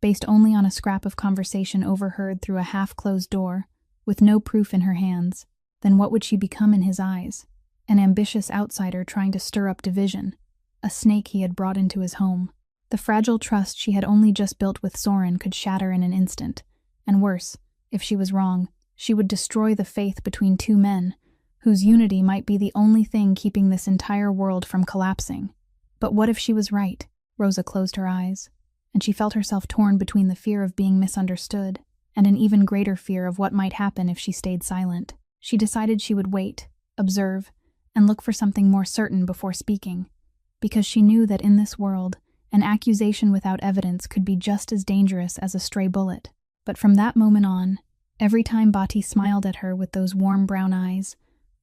based only on a scrap of conversation overheard through a half-closed door, with no proof in her hands, then what would she become in his eyes? An ambitious outsider trying to stir up division, a snake he had brought into his home. The fragile trust she had only just built with Soren could shatter in an instant, and worse, if she was wrong, she would destroy the faith between two men, whose unity might be the only thing keeping this entire world from collapsing. But what if she was right? Rosa closed her eyes, and she felt herself torn between the fear of being misunderstood and an even greater fear of what might happen if she stayed silent. She decided she would wait, observe, and look for something more certain before speaking, because she knew that in this world, an accusation without evidence could be just as dangerous as a stray bullet. But from that moment on, every time Bati smiled at her with those warm brown eyes,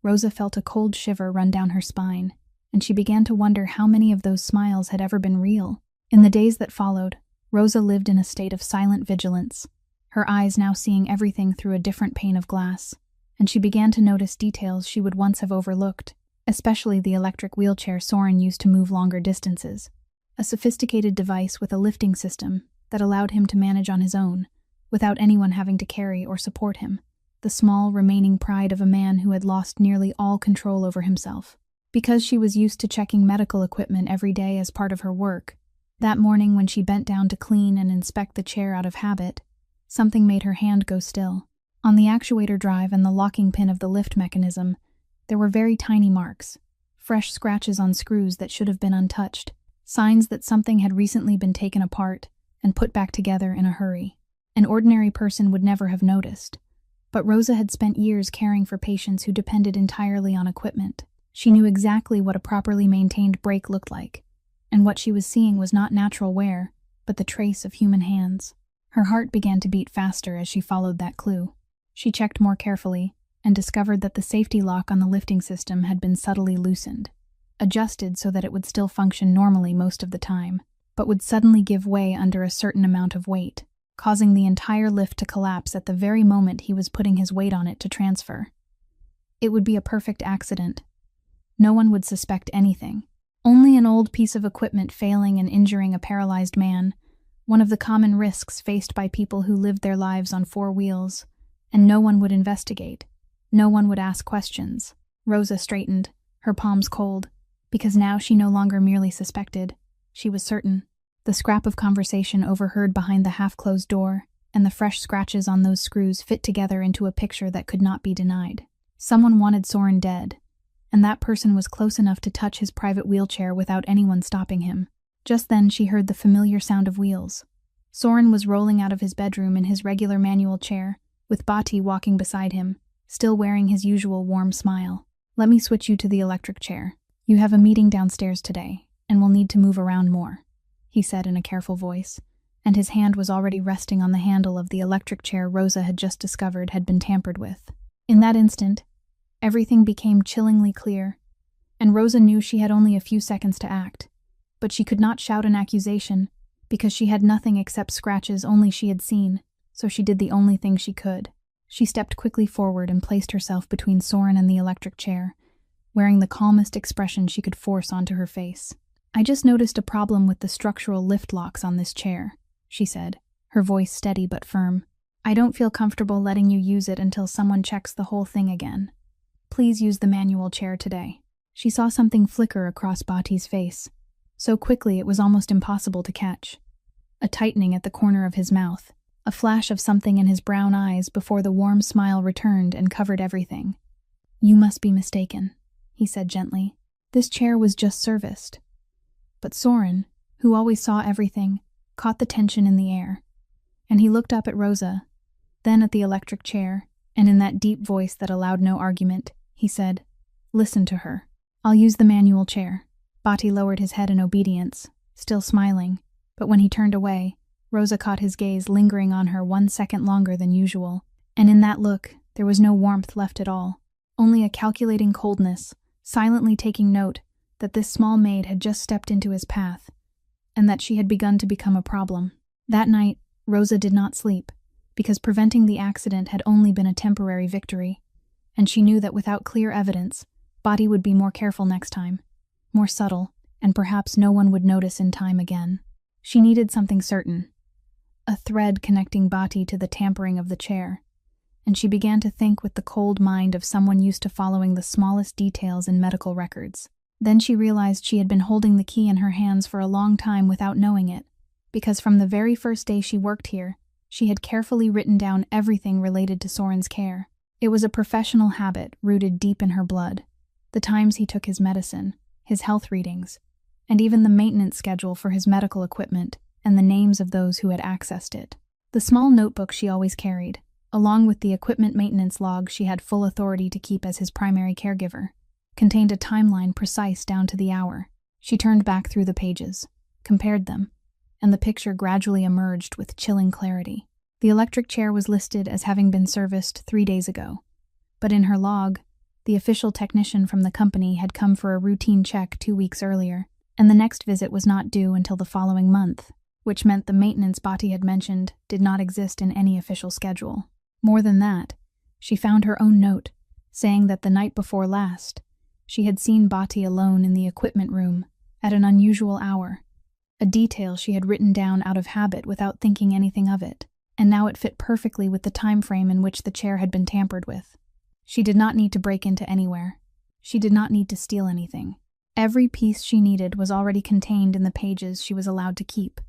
Rosa felt a cold shiver run down her spine, and she began to wonder how many of those smiles had ever been real. In the days that followed, Rosa lived in a state of silent vigilance, her eyes now seeing everything through a different pane of glass, and she began to notice details she would once have overlooked, especially the electric wheelchair Soren used to move longer distances, a sophisticated device with a lifting system that allowed him to manage on his own, without anyone having to carry or support him, the small remaining pride of a man who had lost nearly all control over himself. Because she was used to checking medical equipment every day as part of her work, that morning when she bent down to clean and inspect the chair out of habit, something made her hand go still. On the actuator drive and the locking pin of the lift mechanism, there were very tiny marks, fresh scratches on screws that should have been untouched, signs that something had recently been taken apart and put back together in a hurry. An ordinary person would never have noticed, but Rosa had spent years caring for patients who depended entirely on equipment. She knew exactly what a properly maintained brake looked like, and what she was seeing was not natural wear, but the trace of human hands. Her heart began to beat faster as she followed that clue. She checked more carefully and discovered that the safety lock on the lifting system had been subtly loosened, adjusted so that it would still function normally most of the time, but would suddenly give way under a certain amount of weight, causing the entire lift to collapse at the very moment he was putting his weight on it to transfer. It would be a perfect accident. No one would suspect anything. Only an old piece of equipment failing and injuring a paralyzed man, one of the common risks faced by people who lived their lives on four wheels, and no one would investigate. No one would ask questions. Rosa straightened, her palms cold, because now she no longer merely suspected. She was certain. The scrap of conversation overheard behind the half-closed door, and the fresh scratches on those screws fit together into a picture that could not be denied. Someone wanted Soren dead, and that person was close enough to touch his private wheelchair without anyone stopping him. Just then she heard the familiar sound of wheels. Soren was rolling out of his bedroom in his regular manual chair, with Bati walking beside him, still wearing his usual warm smile. "Let me switch you to the electric chair. You have a meeting downstairs today, and will need to move around more," he said in a careful voice, and his hand was already resting on the handle of the electric chair Rosa had just discovered had been tampered with. In that instant, everything became chillingly clear, and Rosa knew she had only a few seconds to act, but she could not shout an accusation, because she had nothing except scratches only she had seen, so she did the only thing she could. She stepped quickly forward and placed herself between Soren and the electric chair, wearing the calmest expression she could force onto her face. "I just noticed a problem with the structural lift locks on this chair," she said, her voice steady but firm. "I don't feel comfortable letting you use it until someone checks the whole thing again. please use the manual chair today?" She saw something flicker across Bati's face. So quickly it was almost impossible to catch. A tightening at the corner of his mouth, a flash of something in his brown eyes before the warm smile returned and covered everything. "You must be mistaken," he said gently. "This chair was just serviced." But Soren, who always saw everything, caught the tension in the air. And he looked up at Rosa, then at the electric chair, and in that deep voice that allowed no argument, he said, "Listen to her. I'll use the manual chair." Bati lowered his head in obedience, still smiling, but when he turned away, Rosa caught his gaze lingering on her 1 second longer than usual, and in that look there was no warmth left at all, only a calculating coldness, silently taking note that this small maid had just stepped into his path, and that she had begun to become a problem. That night, Rosa did not sleep, because preventing the accident had only been a temporary victory, and she knew that without clear evidence, Bati would be more careful next time, more subtle, and perhaps no one would notice in time again. She needed something certain, a thread connecting Bati to the tampering of the chair, and she began to think with the cold mind of someone used to following the smallest details in medical records. Then she realized she had been holding the key in her hands for a long time without knowing it, because from the very first day she worked here, she had carefully written down everything related to Soren's care. It was a professional habit rooted deep in her blood. The times he took his medicine, his health readings, and even the maintenance schedule for his medical equipment and the names of those who had accessed it. The small notebook she always carried, along with the equipment maintenance log she had full authority to keep as his primary caregiver, contained a timeline precise down to the hour. She turned back through the pages, compared them, and the picture gradually emerged with chilling clarity. The electric chair was listed as having been serviced 3 days ago, but in her log, the official technician from the company had come for a routine check 2 weeks earlier, and the next visit was not due until the following month, which meant the maintenance Bati had mentioned did not exist in any official schedule. More than that, she found her own note, saying that the night before last, she had seen Bati alone in the equipment room at an unusual hour, a detail she had written down out of habit without thinking anything of it, and now it fit perfectly with the time frame in which the chair had been tampered with. She did not need to break into anywhere. She did not need to steal anything. Every piece she needed was already contained in the pages she was allowed to keep,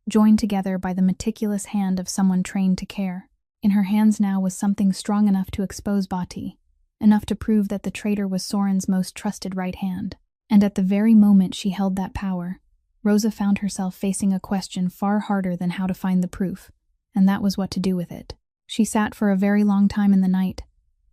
joined together by the meticulous hand of someone trained to care. In her hands now was something strong enough to expose Bati, enough to prove that the traitor was Soren's most trusted right hand. And at the very moment she held that power, Rosa found herself facing a question far harder than how to find the proof, and that was what to do with it. She sat for a very long time in the night,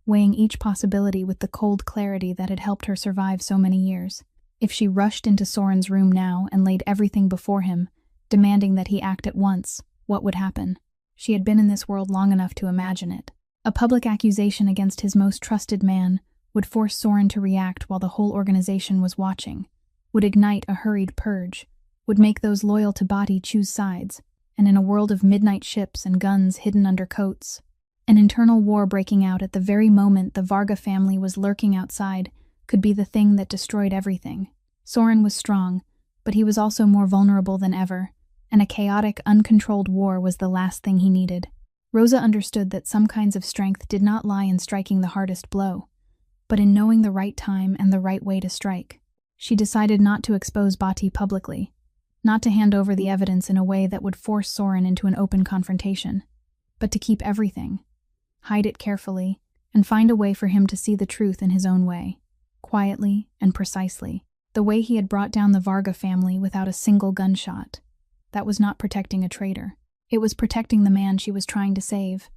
weighing each possibility with the cold clarity that had helped her survive so many years. If she rushed into Soren's room now and laid everything before him, demanding that he act at once, what would happen? She had been in this world long enough to imagine it. A public accusation against his most trusted man would force Soren to react while the whole organization was watching, would ignite a hurried purge, would make those loyal to Bati choose sides, and in a world of midnight ships and guns hidden under coats, an internal war breaking out at the very moment the Varga family was lurking outside could be the thing that destroyed everything. Soren was strong, but he was also more vulnerable than ever, and a chaotic, uncontrolled war was the last thing he needed. Rosa understood that some kinds of strength did not lie in striking the hardest blow, but in knowing the right time and the right way to strike. She decided not to expose Bati publicly, not to hand over the evidence in a way that would force Soren into an open confrontation, but to keep everything, hide it carefully, and find a way for him to see the truth in his own way, quietly and precisely, the way he had brought down the Varga family without a single gunshot. That was not protecting a traitor. It was protecting the man she was trying to save,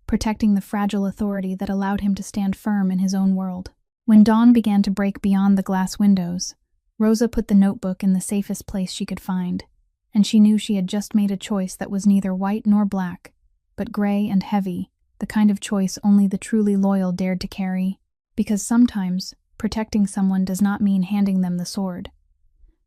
protecting the fragile authority that allowed him to stand firm in his own world. When dawn began to break beyond the glass windows, Rosa put the notebook in the safest place she could find, and she knew she had just made a choice that was neither white nor black, but gray and heavy, the kind of choice only the truly loyal dared to carry, because sometimes protecting someone does not mean handing them the sword.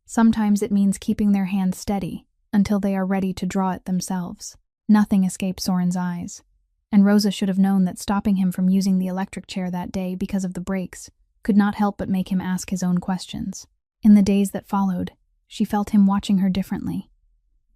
Sometimes it means keeping their hand steady until they are ready to draw it themselves. Nothing escaped Soren's eyes, and Rosa should have known that stopping him from using the electric chair that day because of the brakes could not help but make him ask his own questions. In the days that followed, she felt him watching her differently,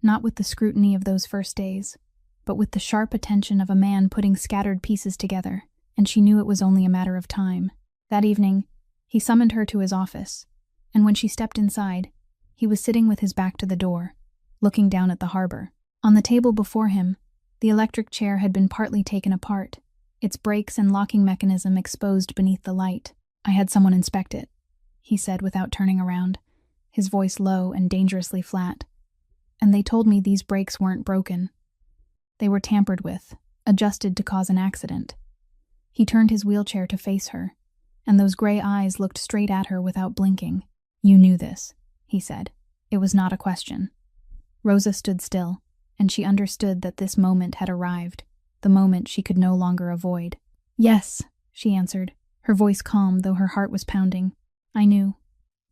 not with the scrutiny of those first days, but with the sharp attention of a man putting scattered pieces together, and she knew it was only a matter of time. That evening, he summoned her to his office, and when she stepped inside, he was sitting with his back to the door, looking down at the harbor. On the table before him, the electric chair had been partly taken apart, its brakes and locking mechanism exposed beneath the light. "I had someone inspect it," he said without turning around, his voice low and dangerously flat. "And they told me these brakes weren't broken. They were tampered with, adjusted to cause an accident." He turned his wheelchair to face her, and those gray eyes looked straight at her without blinking. "You knew this," he said. It was not a question. Rosa stood still, and she understood that this moment had arrived, the moment she could no longer avoid. "Yes," she answered, her voice calm though her heart was pounding. "I knew."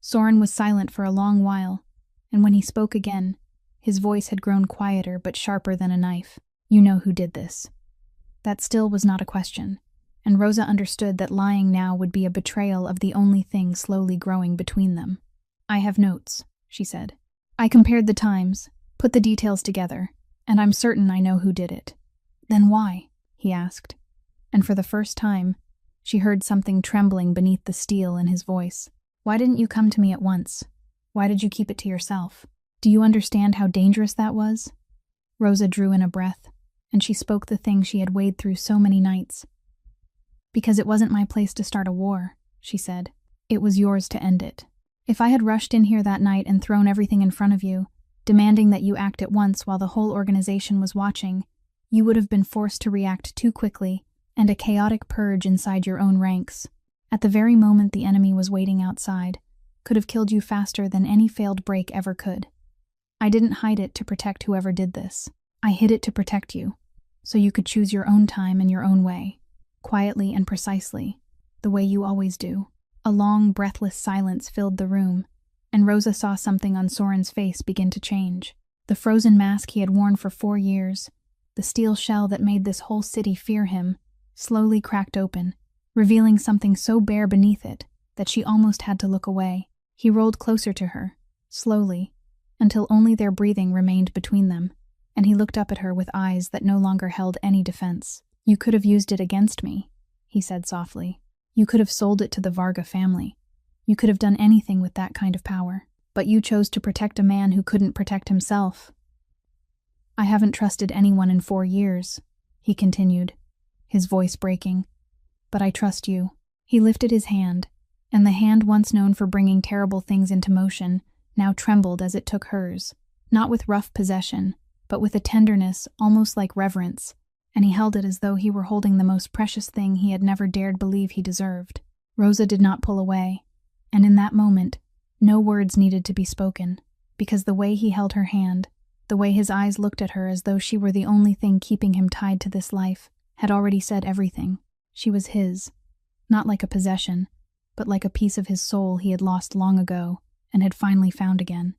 Soren was silent for a long while, and when he spoke again, his voice had grown quieter but sharper than a knife. "You know who did this." That still was not a question, and Rosa understood that lying now would be a betrayal of the only thing slowly growing between them. "I have notes," she said. "I compared the times, put the details together, and I'm certain I know who did it." "Then why?" he asked, and for the first time, she heard something trembling beneath the steel in his voice. "Why didn't you come to me at once? Why did you keep it to yourself? Do you understand how dangerous that was?" Rosa drew in a breath, and she spoke the thing she had waded through so many nights. "Because it wasn't my place to start a war," she said. "It was yours to end it. If I had rushed in here that night and thrown everything in front of you, demanding that you act at once while the whole organization was watching, you would have been forced to react too quickly, and a chaotic purge inside your own ranks, at the very moment the enemy was waiting outside, could have killed you faster than any failed break ever could. I didn't hide it to protect whoever did this. I hid it to protect you, so you could choose your own time and your own way, quietly and precisely, the way you always do." A long, breathless silence filled the room, and Rosa saw something on Soren's face begin to change. The frozen mask he had worn for 4 years, the steel shell that made this whole city fear him, slowly cracked open, revealing something so bare beneath it that she almost had to look away. He rolled closer to her, slowly, until only their breathing remained between them, and he looked up at her with eyes that no longer held any defense. "You could have used it against me," he said softly. "You could have sold it to the Varga family. You could have done anything with that kind of power. But you chose to protect a man who couldn't protect himself." "I haven't trusted anyone in 4 years," he continued, his voice breaking. "But I trust you." He lifted his hand, and the hand once known for bringing terrible things into motion now trembled as it took hers, not with rough possession, but with a tenderness almost like reverence, and he held it as though he were holding the most precious thing he had never dared believe he deserved. Rosa did not pull away, and in that moment, no words needed to be spoken, because the way he held her hand, the way his eyes looked at her as though she were the only thing keeping him tied to this life, had already said everything. She was his, not like a possession, but like a piece of his soul he had lost long ago and had finally found again.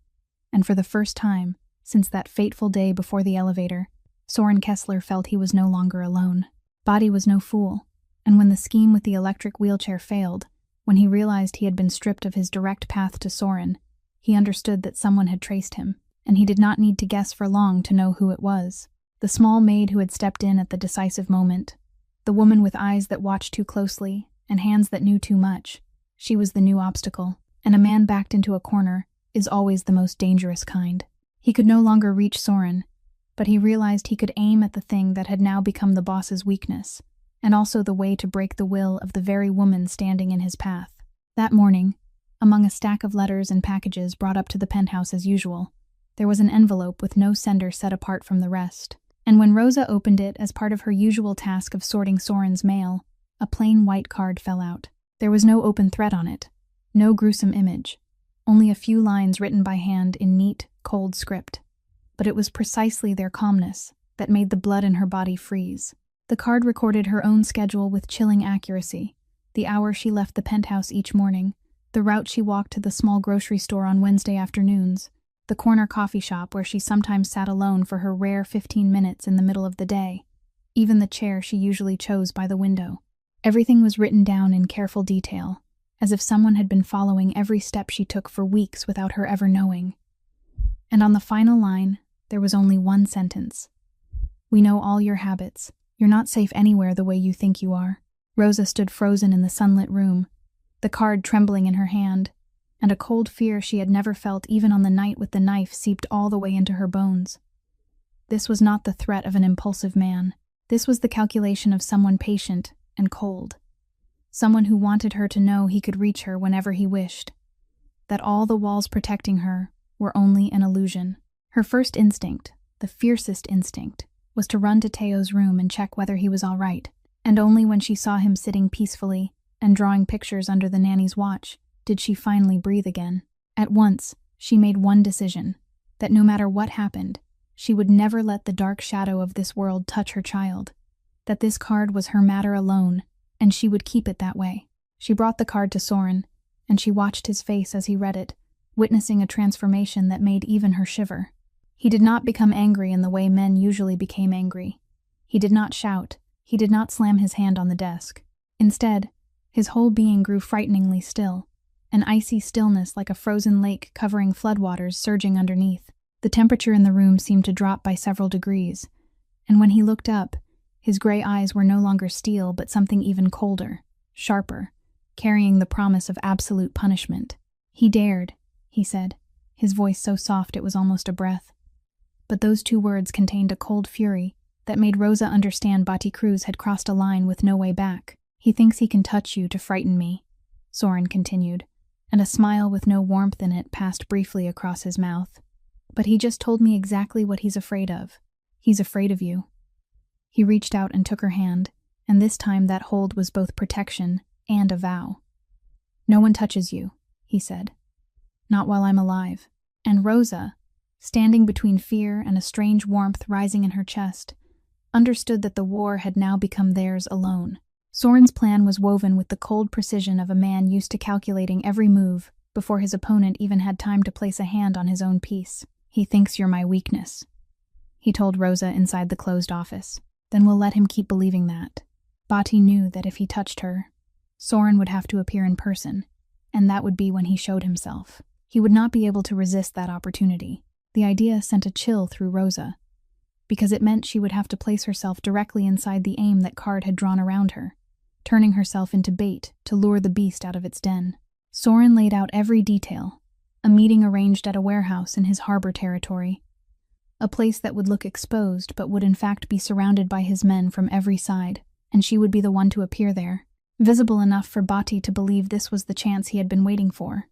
And for the first time, since that fateful day before the elevator, Soren Kessler felt he was no longer alone. Body was no fool, and when the scheme with the electric wheelchair failed, when he realized he had been stripped of his direct path to Soren, he understood that someone had traced him, and he did not need to guess for long to know who it was. The small maid who had stepped in at the decisive moment, the woman with eyes that watched too closely and hands that knew too much, she was the new obstacle, and a man backed into a corner is always the most dangerous kind. He could no longer reach Soren, but he realized he could aim at the thing that had now become the boss's weakness, and also the way to break the will of the very woman standing in his path. That morning, among a stack of letters and packages brought up to the penthouse as usual, there was an envelope with no sender set apart from the rest, and when Rosa opened it as part of her usual task of sorting Soren's mail, a plain white card fell out. There was no open threat on it, no gruesome image, only a few lines written by hand in neat, cold script. But it was precisely their calmness that made the blood in her body freeze. The card recorded her own schedule with chilling accuracy, the hour she left the penthouse each morning, the route she walked to the small grocery store on Wednesday afternoons, the corner coffee shop where she sometimes sat alone for her rare 15 minutes in the middle of the day, even the chair she usually chose by the window. Everything was written down in careful detail, as if someone had been following every step she took for weeks without her ever knowing. And on the final line, there was only one sentence. "We know all your habits. You're not safe anywhere the way you think you are." Rosa stood frozen in the sunlit room, the card trembling in her hand, and a cold fear she had never felt even on the night with the knife seeped all the way into her bones. This was not the threat of an impulsive man. This was the calculation of someone patient and cold. Someone who wanted her to know he could reach her whenever he wished. That all the walls protecting her were only an illusion. Her first instinct, the fiercest instinct, was to run to Teo's room and check whether he was all right, and only when she saw him sitting peacefully and drawing pictures under the nanny's watch did she finally breathe again. At once, she made one decision, that no matter what happened, she would never let the dark shadow of this world touch her child, that this card was her matter alone, and she would keep it that way. She brought the card to Soren, and she watched his face as he read it, witnessing a transformation that made even her shiver. He did not become angry in the way men usually became angry. He did not shout. He did not slam his hand on the desk. Instead, his whole being grew frighteningly still, an icy stillness like a frozen lake covering floodwaters surging underneath. The temperature in the room seemed to drop by several degrees, and when he looked up, his gray eyes were no longer steel but something even colder, sharper, carrying the promise of absolute punishment. "He dared," he said, his voice so soft it was almost a breath. But those two words contained a cold fury that made Rosa understand Batty Cruz had crossed a line with no way back. "He thinks he can touch you to frighten me," Soren continued, and a smile with no warmth in it passed briefly across his mouth. "But he just told me exactly what he's afraid of. He's afraid of you." He reached out and took her hand, and this time that hold was both protection and a vow. "No one touches you," he said. "Not while I'm alive." And Rosa, standing between fear and a strange warmth rising in her chest, understood that the war had now become theirs alone. Soren's plan was woven with the cold precision of a man used to calculating every move before his opponent even had time to place a hand on his own piece. "He thinks you're my weakness," he told Rosa inside the closed office. "Then we'll let him keep believing that." Batty knew that if he touched her, Soren would have to appear in person, and that would be when he showed himself. He would not be able to resist that opportunity. The idea sent a chill through Rosa, because it meant she would have to place herself directly inside the aim that Card had drawn around her, turning herself into bait to lure the beast out of its den. Soren laid out every detail, a meeting arranged at a warehouse in his harbor territory, a place that would look exposed but would in fact be surrounded by his men from every side, and she would be the one to appear there, visible enough for Batty to believe this was the chance he had been waiting for.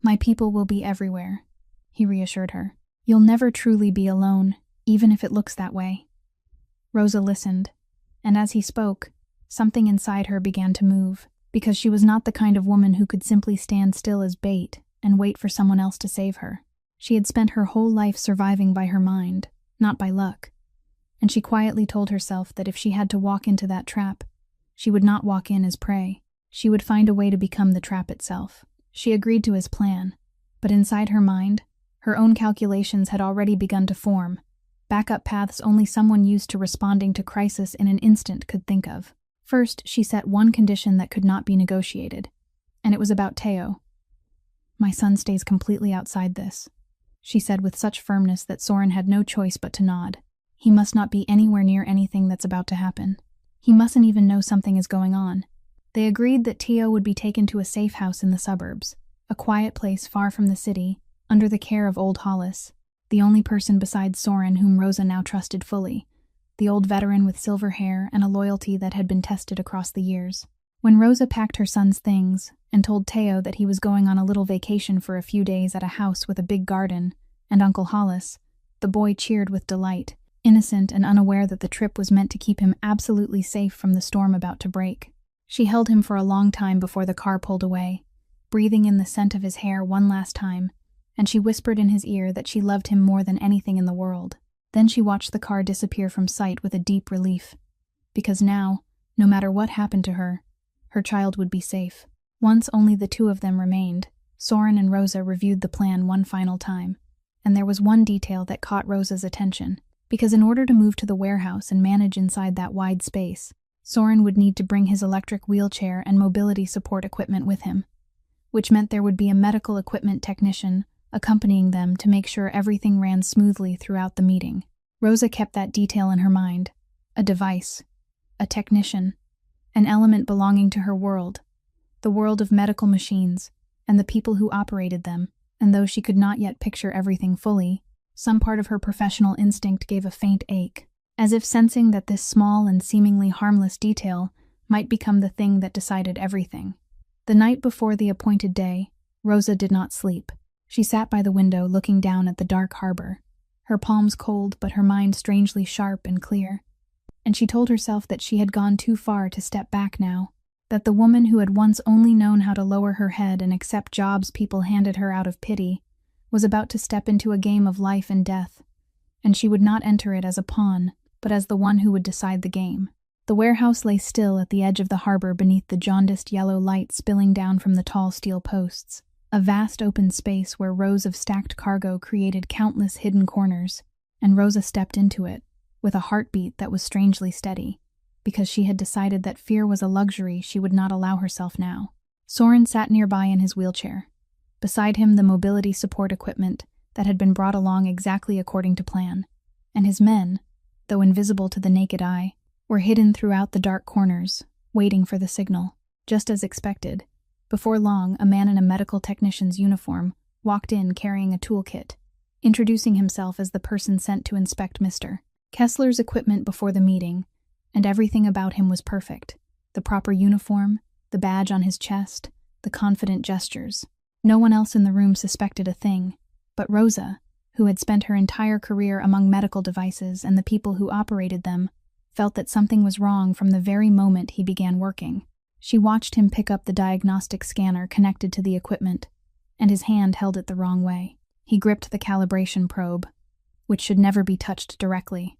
"My people will be everywhere," he reassured her. "You'll never truly be alone, even if it looks that way." Rosa listened, and as he spoke, something inside her began to move, because she was not the kind of woman who could simply stand still as bait and wait for someone else to save her. She had spent her whole life surviving by her mind, not by luck, and she quietly told herself that if she had to walk into that trap, she would not walk in as prey. She would find a way to become the trap itself. She agreed to his plan, but inside her mind, her own calculations had already begun to form, backup paths only someone used to responding to crisis in an instant could think of. First, she set one condition that could not be negotiated, and it was about Teo. "My son stays completely outside this," she said with such firmness that Soren had no choice but to nod. "He must not be anywhere near anything that's about to happen. He mustn't even know something is going on." They agreed that Teo would be taken to a safe house in the suburbs, a quiet place far from the city, under the care of old Hollis, the only person besides Soren whom Rosa now trusted fully, the old veteran with silver hair and a loyalty that had been tested across the years. When Rosa packed her son's things and told Teo that he was going on a little vacation for a few days at a house with a big garden and Uncle Hollis, the boy cheered with delight, innocent and unaware that the trip was meant to keep him absolutely safe from the storm about to break. She held him for a long time before the car pulled away, breathing in the scent of his hair one last time, and she whispered in his ear that she loved him more than anything in the world. Then she watched the car disappear from sight with a deep relief, because now, no matter what happened to her child would be safe. Once only the two of them remained, Soren and Rosa reviewed the plan one final time, and there was one detail that caught Rosa's attention, because in order to move to the warehouse and manage inside that wide space, Soren would need to bring his electric wheelchair and mobility support equipment with him, which meant there would be a medical equipment technician accompanying them to make sure everything ran smoothly throughout the meeting. Rosa kept that detail in her mind, a device, a technician, an element belonging to her world, the world of medical machines, and the people who operated them, and though she could not yet picture everything fully, some part of her professional instinct gave a faint ache, as if sensing that this small and seemingly harmless detail might become the thing that decided everything. The night before the appointed day, Rosa did not sleep. She sat by the window looking down at the dark harbor, her palms cold but her mind strangely sharp and clear. And she told herself that she had gone too far to step back now, that the woman who had once only known how to lower her head and accept jobs people handed her out of pity was about to step into a game of life and death, and she would not enter it as a pawn, but as the one who would decide the game. The warehouse lay still at the edge of the harbor beneath the jaundiced yellow light spilling down from the tall steel posts, a vast open space where rows of stacked cargo created countless hidden corners, and Rosa stepped into it, with a heartbeat that was strangely steady, because she had decided that fear was a luxury she would not allow herself now. Soren sat nearby in his wheelchair. Beside him the mobility support equipment that had been brought along exactly according to plan, and his men, though invisible to the naked eye, were hidden throughout the dark corners, waiting for the signal. Just as expected, before long a man in a medical technician's uniform walked in carrying a toolkit, introducing himself as the person sent to inspect Mr. Kessler's equipment before the meeting, and everything about him was perfect. The proper uniform, the badge on his chest, the confident gestures. No one else in the room suspected a thing, but Rosa, who had spent her entire career among medical devices and the people who operated them, felt that something was wrong from the very moment he began working. She watched him pick up the diagnostic scanner connected to the equipment, and his hand held it the wrong way. He gripped the calibration probe, which should never be touched directly,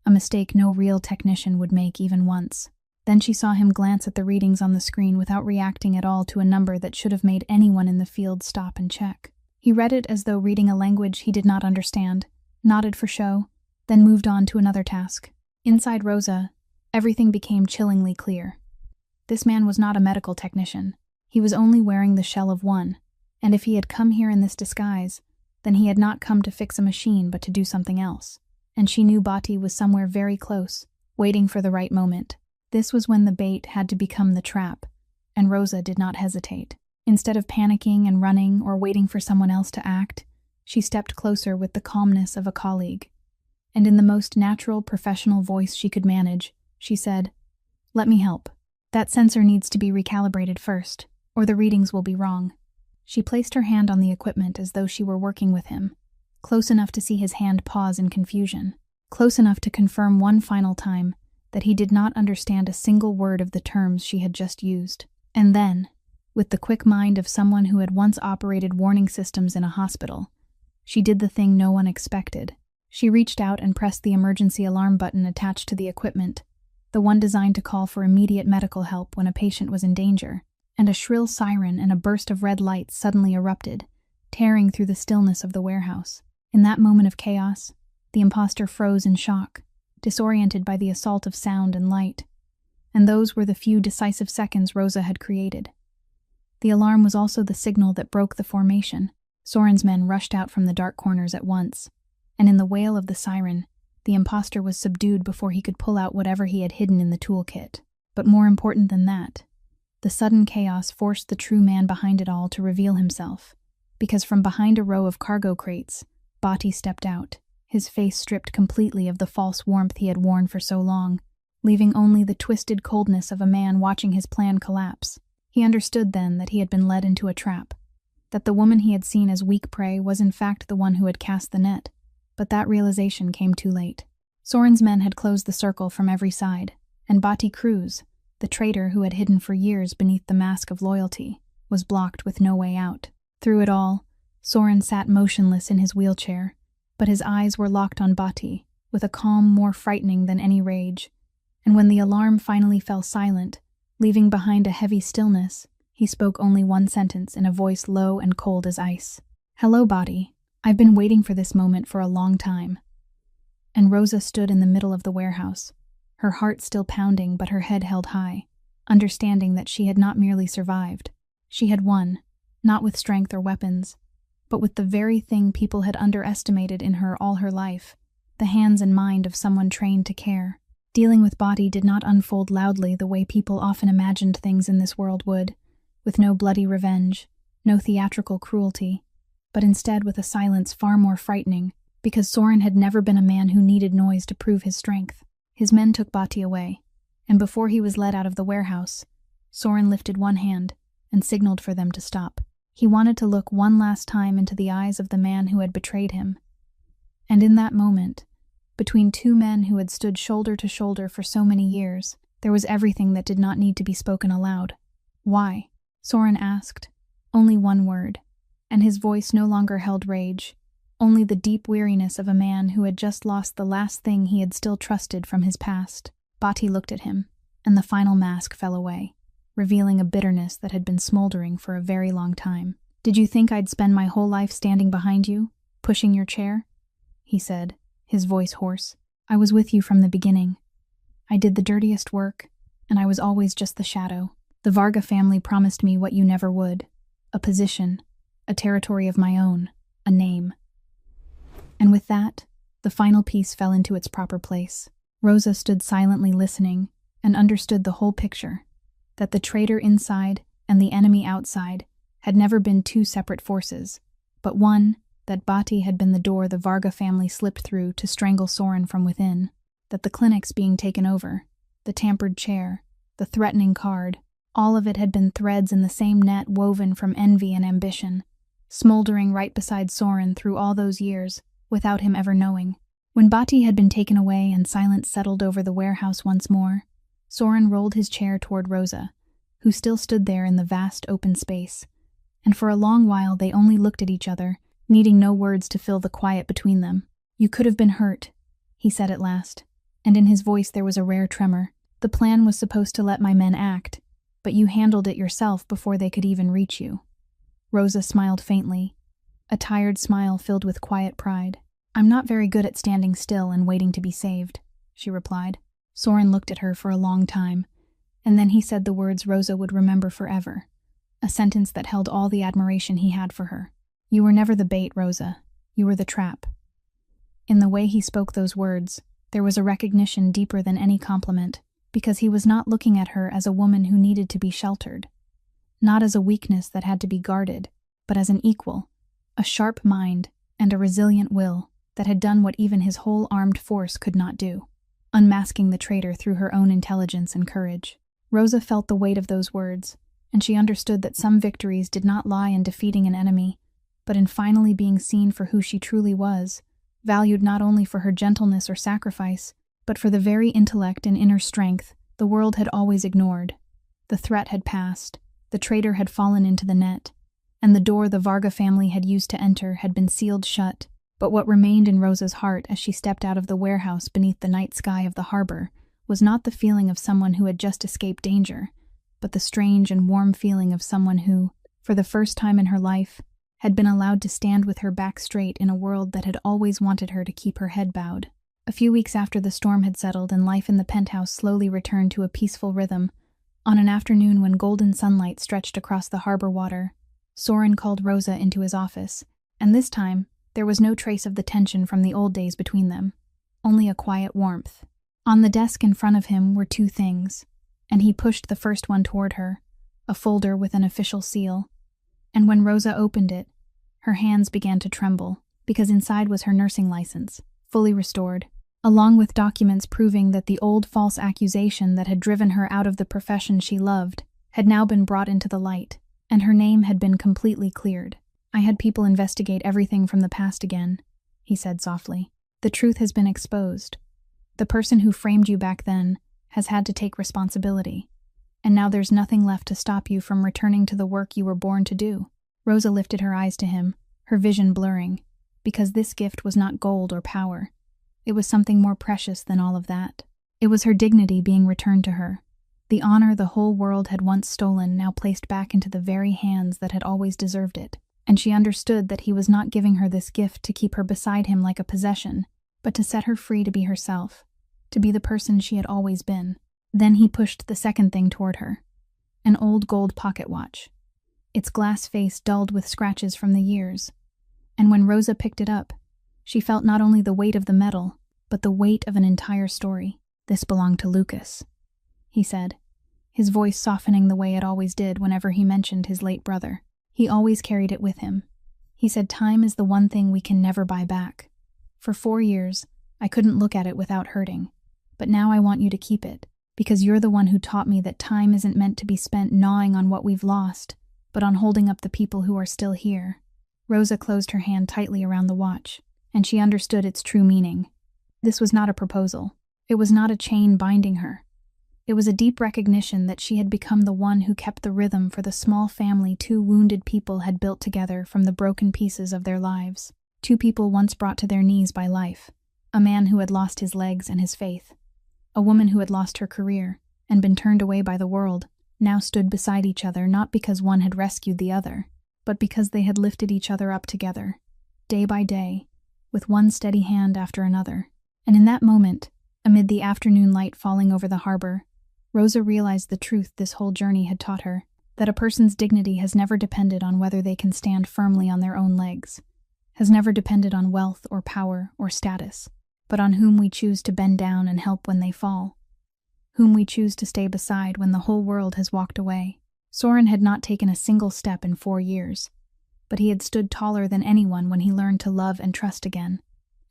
a mistake no real technician would make even once. Then she saw him glance at the readings on the screen without reacting at all to a number that should have made anyone in the field stop and check. He read it as though reading a language he did not understand, nodded for show, then moved on to another task. Inside Rosa, everything became chillingly clear. This man was not a medical technician. He was only wearing the shell of one, and if he had come here in this disguise, then he had not come to fix a machine but to do something else. And she knew Bati was somewhere very close, waiting for the right moment. This was when the bait had to become the trap, and Rosa did not hesitate. Instead of panicking and running or waiting for someone else to act, she stepped closer with the calmness of a colleague. And in the most natural, professional voice she could manage, she said, "Let me help. That sensor needs to be recalibrated first, or the readings will be wrong." She placed her hand on the equipment as though she were working with him, close enough to see his hand pause in confusion, close enough to confirm one final time that he did not understand a single word of the terms she had just used. And then, with the quick mind of someone who had once operated warning systems in a hospital, she did the thing no one expected. She reached out and pressed the emergency alarm button attached to the equipment, the one designed to call for immediate medical help when a patient was in danger, and a shrill siren and a burst of red light suddenly erupted, tearing through the stillness of the warehouse. In that moment of chaos, the imposter froze in shock, disoriented by the assault of sound and light. And those were the few decisive seconds Rosa had created. The alarm was also the signal that broke the formation. Soren's men rushed out from the dark corners at once, and in the wail of the siren, the imposter was subdued before he could pull out whatever he had hidden in the toolkit. But more important than that, the sudden chaos forced the true man behind it all to reveal himself, because from behind a row of cargo crates, Bati stepped out, his face stripped completely of the false warmth he had worn for so long, leaving only the twisted coldness of a man watching his plan collapse. He understood then that he had been led into a trap, that the woman he had seen as weak prey was in fact the one who had cast the net, but that realization came too late. Soren's men had closed the circle from every side, and Bati Cruz, the traitor who had hidden for years beneath the mask of loyalty, was blocked with no way out. Through it all, Soren sat motionless in his wheelchair, but his eyes were locked on Bati, with a calm more frightening than any rage. And when the alarm finally fell silent, leaving behind a heavy stillness, he spoke only one sentence in a voice low and cold as ice. "Hello, Bati. I've been waiting for this moment for a long time." And Rosa stood in the middle of the warehouse, her heart still pounding but her head held high, understanding that she had not merely survived. She had won, not with strength or weapons, but with the very thing people had underestimated in her all her life, the hands and mind of someone trained to care. Dealing with Bati did not unfold loudly the way people often imagined things in this world would. with no bloody revenge, no theatrical cruelty, but instead with a silence far more frightening, because Soren had never been a man who needed noise to prove his strength. His men took Bati away, and before he was led out of the warehouse, Soren lifted one hand and signaled for them to stop. He wanted to look one last time into the eyes of the man who had betrayed him. And in that moment, between two men who had stood shoulder to shoulder for so many years, there was everything that did not need to be spoken aloud. "Why?" Soren asked. Only one word, and his voice no longer held rage, only the deep weariness of a man who had just lost the last thing he had still trusted from his past. Bati looked at him, and the final mask fell away, revealing a bitterness that had been smoldering for a very long time. "Did you think I'd spend my whole life standing behind you, pushing your chair?" he said, his voice hoarse. "I was with you from the beginning. I did the dirtiest work, and I was always just the shadow. The Varga family promised me what you never would, a position, a territory of my own, a name." And with that, the final piece fell into its proper place. Rosa stood silently listening and understood the whole picture, that the traitor inside and the enemy outside had never been two separate forces, but one, that Bati had been the door the Varga family slipped through to strangle Soren from within, that the clinics being taken over, the tampered chair, the threatening card, all of it had been threads in the same net woven from envy and ambition, smoldering right beside Soren through all those years, without him ever knowing. When Bati had been taken away and silence settled over the warehouse once more, Soren rolled his chair toward Rosa, who still stood there in the vast open space, and for a long while they only looked at each other, needing no words to fill the quiet between them. "You could have been hurt," he said at last, and in his voice there was a rare tremor. "The plan was supposed to let my men act, but you handled it yourself before they could even reach you." Rosa smiled faintly, a tired smile filled with quiet pride. "I'm not very good at standing still and waiting to be saved," she replied. Soren looked at her for a long time, and then he said the words Rosa would remember forever, a sentence that held all the admiration he had for her. "You were never the bait, Rosa. You were the trap." In the way he spoke those words, there was a recognition deeper than any compliment, because he was not looking at her as a woman who needed to be sheltered, not as a weakness that had to be guarded, but as an equal, a sharp mind and a resilient will that had done what even his whole armed force could not do, unmasking the traitor through her own intelligence and courage. Rosa felt the weight of those words, and she understood that some victories did not lie in defeating an enemy, but in finally being seen for who she truly was, valued not only for her gentleness or sacrifice, but for the very intellect and inner strength the world had always ignored. The threat had passed, the traitor had fallen into the net, and the door the Varga family had used to enter had been sealed shut. But what remained in Rosa's heart as she stepped out of the warehouse beneath the night sky of the harbor was not the feeling of someone who had just escaped danger, but the strange and warm feeling of someone who, for the first time in her life, had been allowed to stand with her back straight in a world that had always wanted her to keep her head bowed. A few weeks after the storm had settled and life in the penthouse slowly returned to a peaceful rhythm, on an afternoon when golden sunlight stretched across the harbor water, Soren called Rosa into his office, and this time, there was no trace of the tension from the old days between them, only a quiet warmth. On the desk in front of him were two things, and he pushed the first one toward her, a folder with an official seal. And when Rosa opened it, her hands began to tremble, because inside was her nursing license, fully restored, along with documents proving that the old false accusation that had driven her out of the profession she loved had now been brought into the light, and her name had been completely cleared. "I had people investigate everything from the past again," he said softly. "The truth has been exposed. The person who framed you back then has had to take responsibility, and now there's nothing left to stop you from returning to the work you were born to do." Rosa lifted her eyes to him, her vision blurring, because this gift was not gold or power. It was something more precious than all of that. It was her dignity being returned to her, the honor the whole world had once stolen now placed back into the very hands that had always deserved it. And she understood that he was not giving her this gift to keep her beside him like a possession, but to set her free to be herself, to be the person she had always been. Then he pushed the second thing toward her, an old gold pocket watch, its glass face dulled with scratches from the years. And when Rosa picked it up, she felt not only the weight of the metal, but the weight of an entire story. "This belonged to Lucas," he said, his voice softening the way it always did whenever he mentioned his late brother. He always carried it with him. He said time is the one thing we can never buy back. For 4 years, I couldn't look at it without hurting. But now I want you to keep it, because you're the one who taught me that time isn't meant to be spent gnawing on what we've lost, but on holding up the people who are still here. Rosa closed her hand tightly around the watch, and she understood its true meaning. This was not a proposal. It was not a chain binding her. It was a deep recognition that she had become the one who kept the rhythm for the small family 2 wounded people had built together from the broken pieces of their lives. 2 people once brought to their knees by life. A man who had lost his legs and his faith. A woman who had lost her career and been turned away by the world now stood beside each other, not because one had rescued the other, but because they had lifted each other up together, day by day, with one steady hand after another. And in that moment, amid the afternoon light falling over the harbor, Rosa realized the truth this whole journey had taught her, that a person's dignity has never depended on whether they can stand firmly on their own legs, has never depended on wealth or power or status, but on whom we choose to bend down and help when they fall, whom we choose to stay beside when the whole world has walked away. Soren had not taken a single step in 4 years, but he had stood taller than anyone when he learned to love and trust again.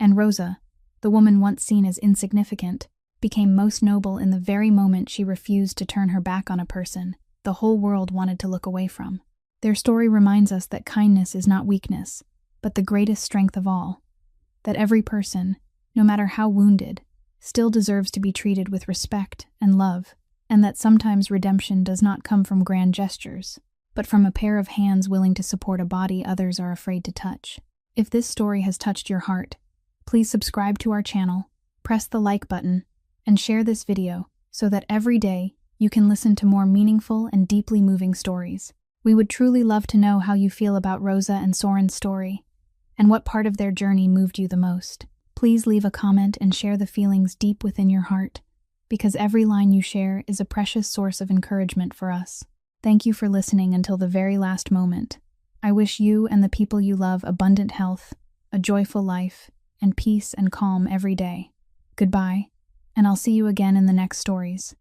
And Rosa, the woman once seen as insignificant, became most noble in the very moment she refused to turn her back on a person the whole world wanted to look away from. Their story reminds us that kindness is not weakness, but the greatest strength of all, that every person, no matter how wounded, still deserves to be treated with respect and love, and that sometimes redemption does not come from grand gestures, but from a pair of hands willing to support a body others are afraid to touch. If this story has touched your heart, please subscribe to our channel, press the like button, and share this video so that every day you can listen to more meaningful and deeply moving stories. We would truly love to know how you feel about Rosa and Soren's story, and what part of their journey moved you the most. Please leave a comment and share the feelings deep within your heart, because every line you share is a precious source of encouragement for us. Thank you for listening until the very last moment. I wish you and the people you love abundant health, a joyful life, and peace and calm every day. Goodbye, and I'll see you again in the next stories.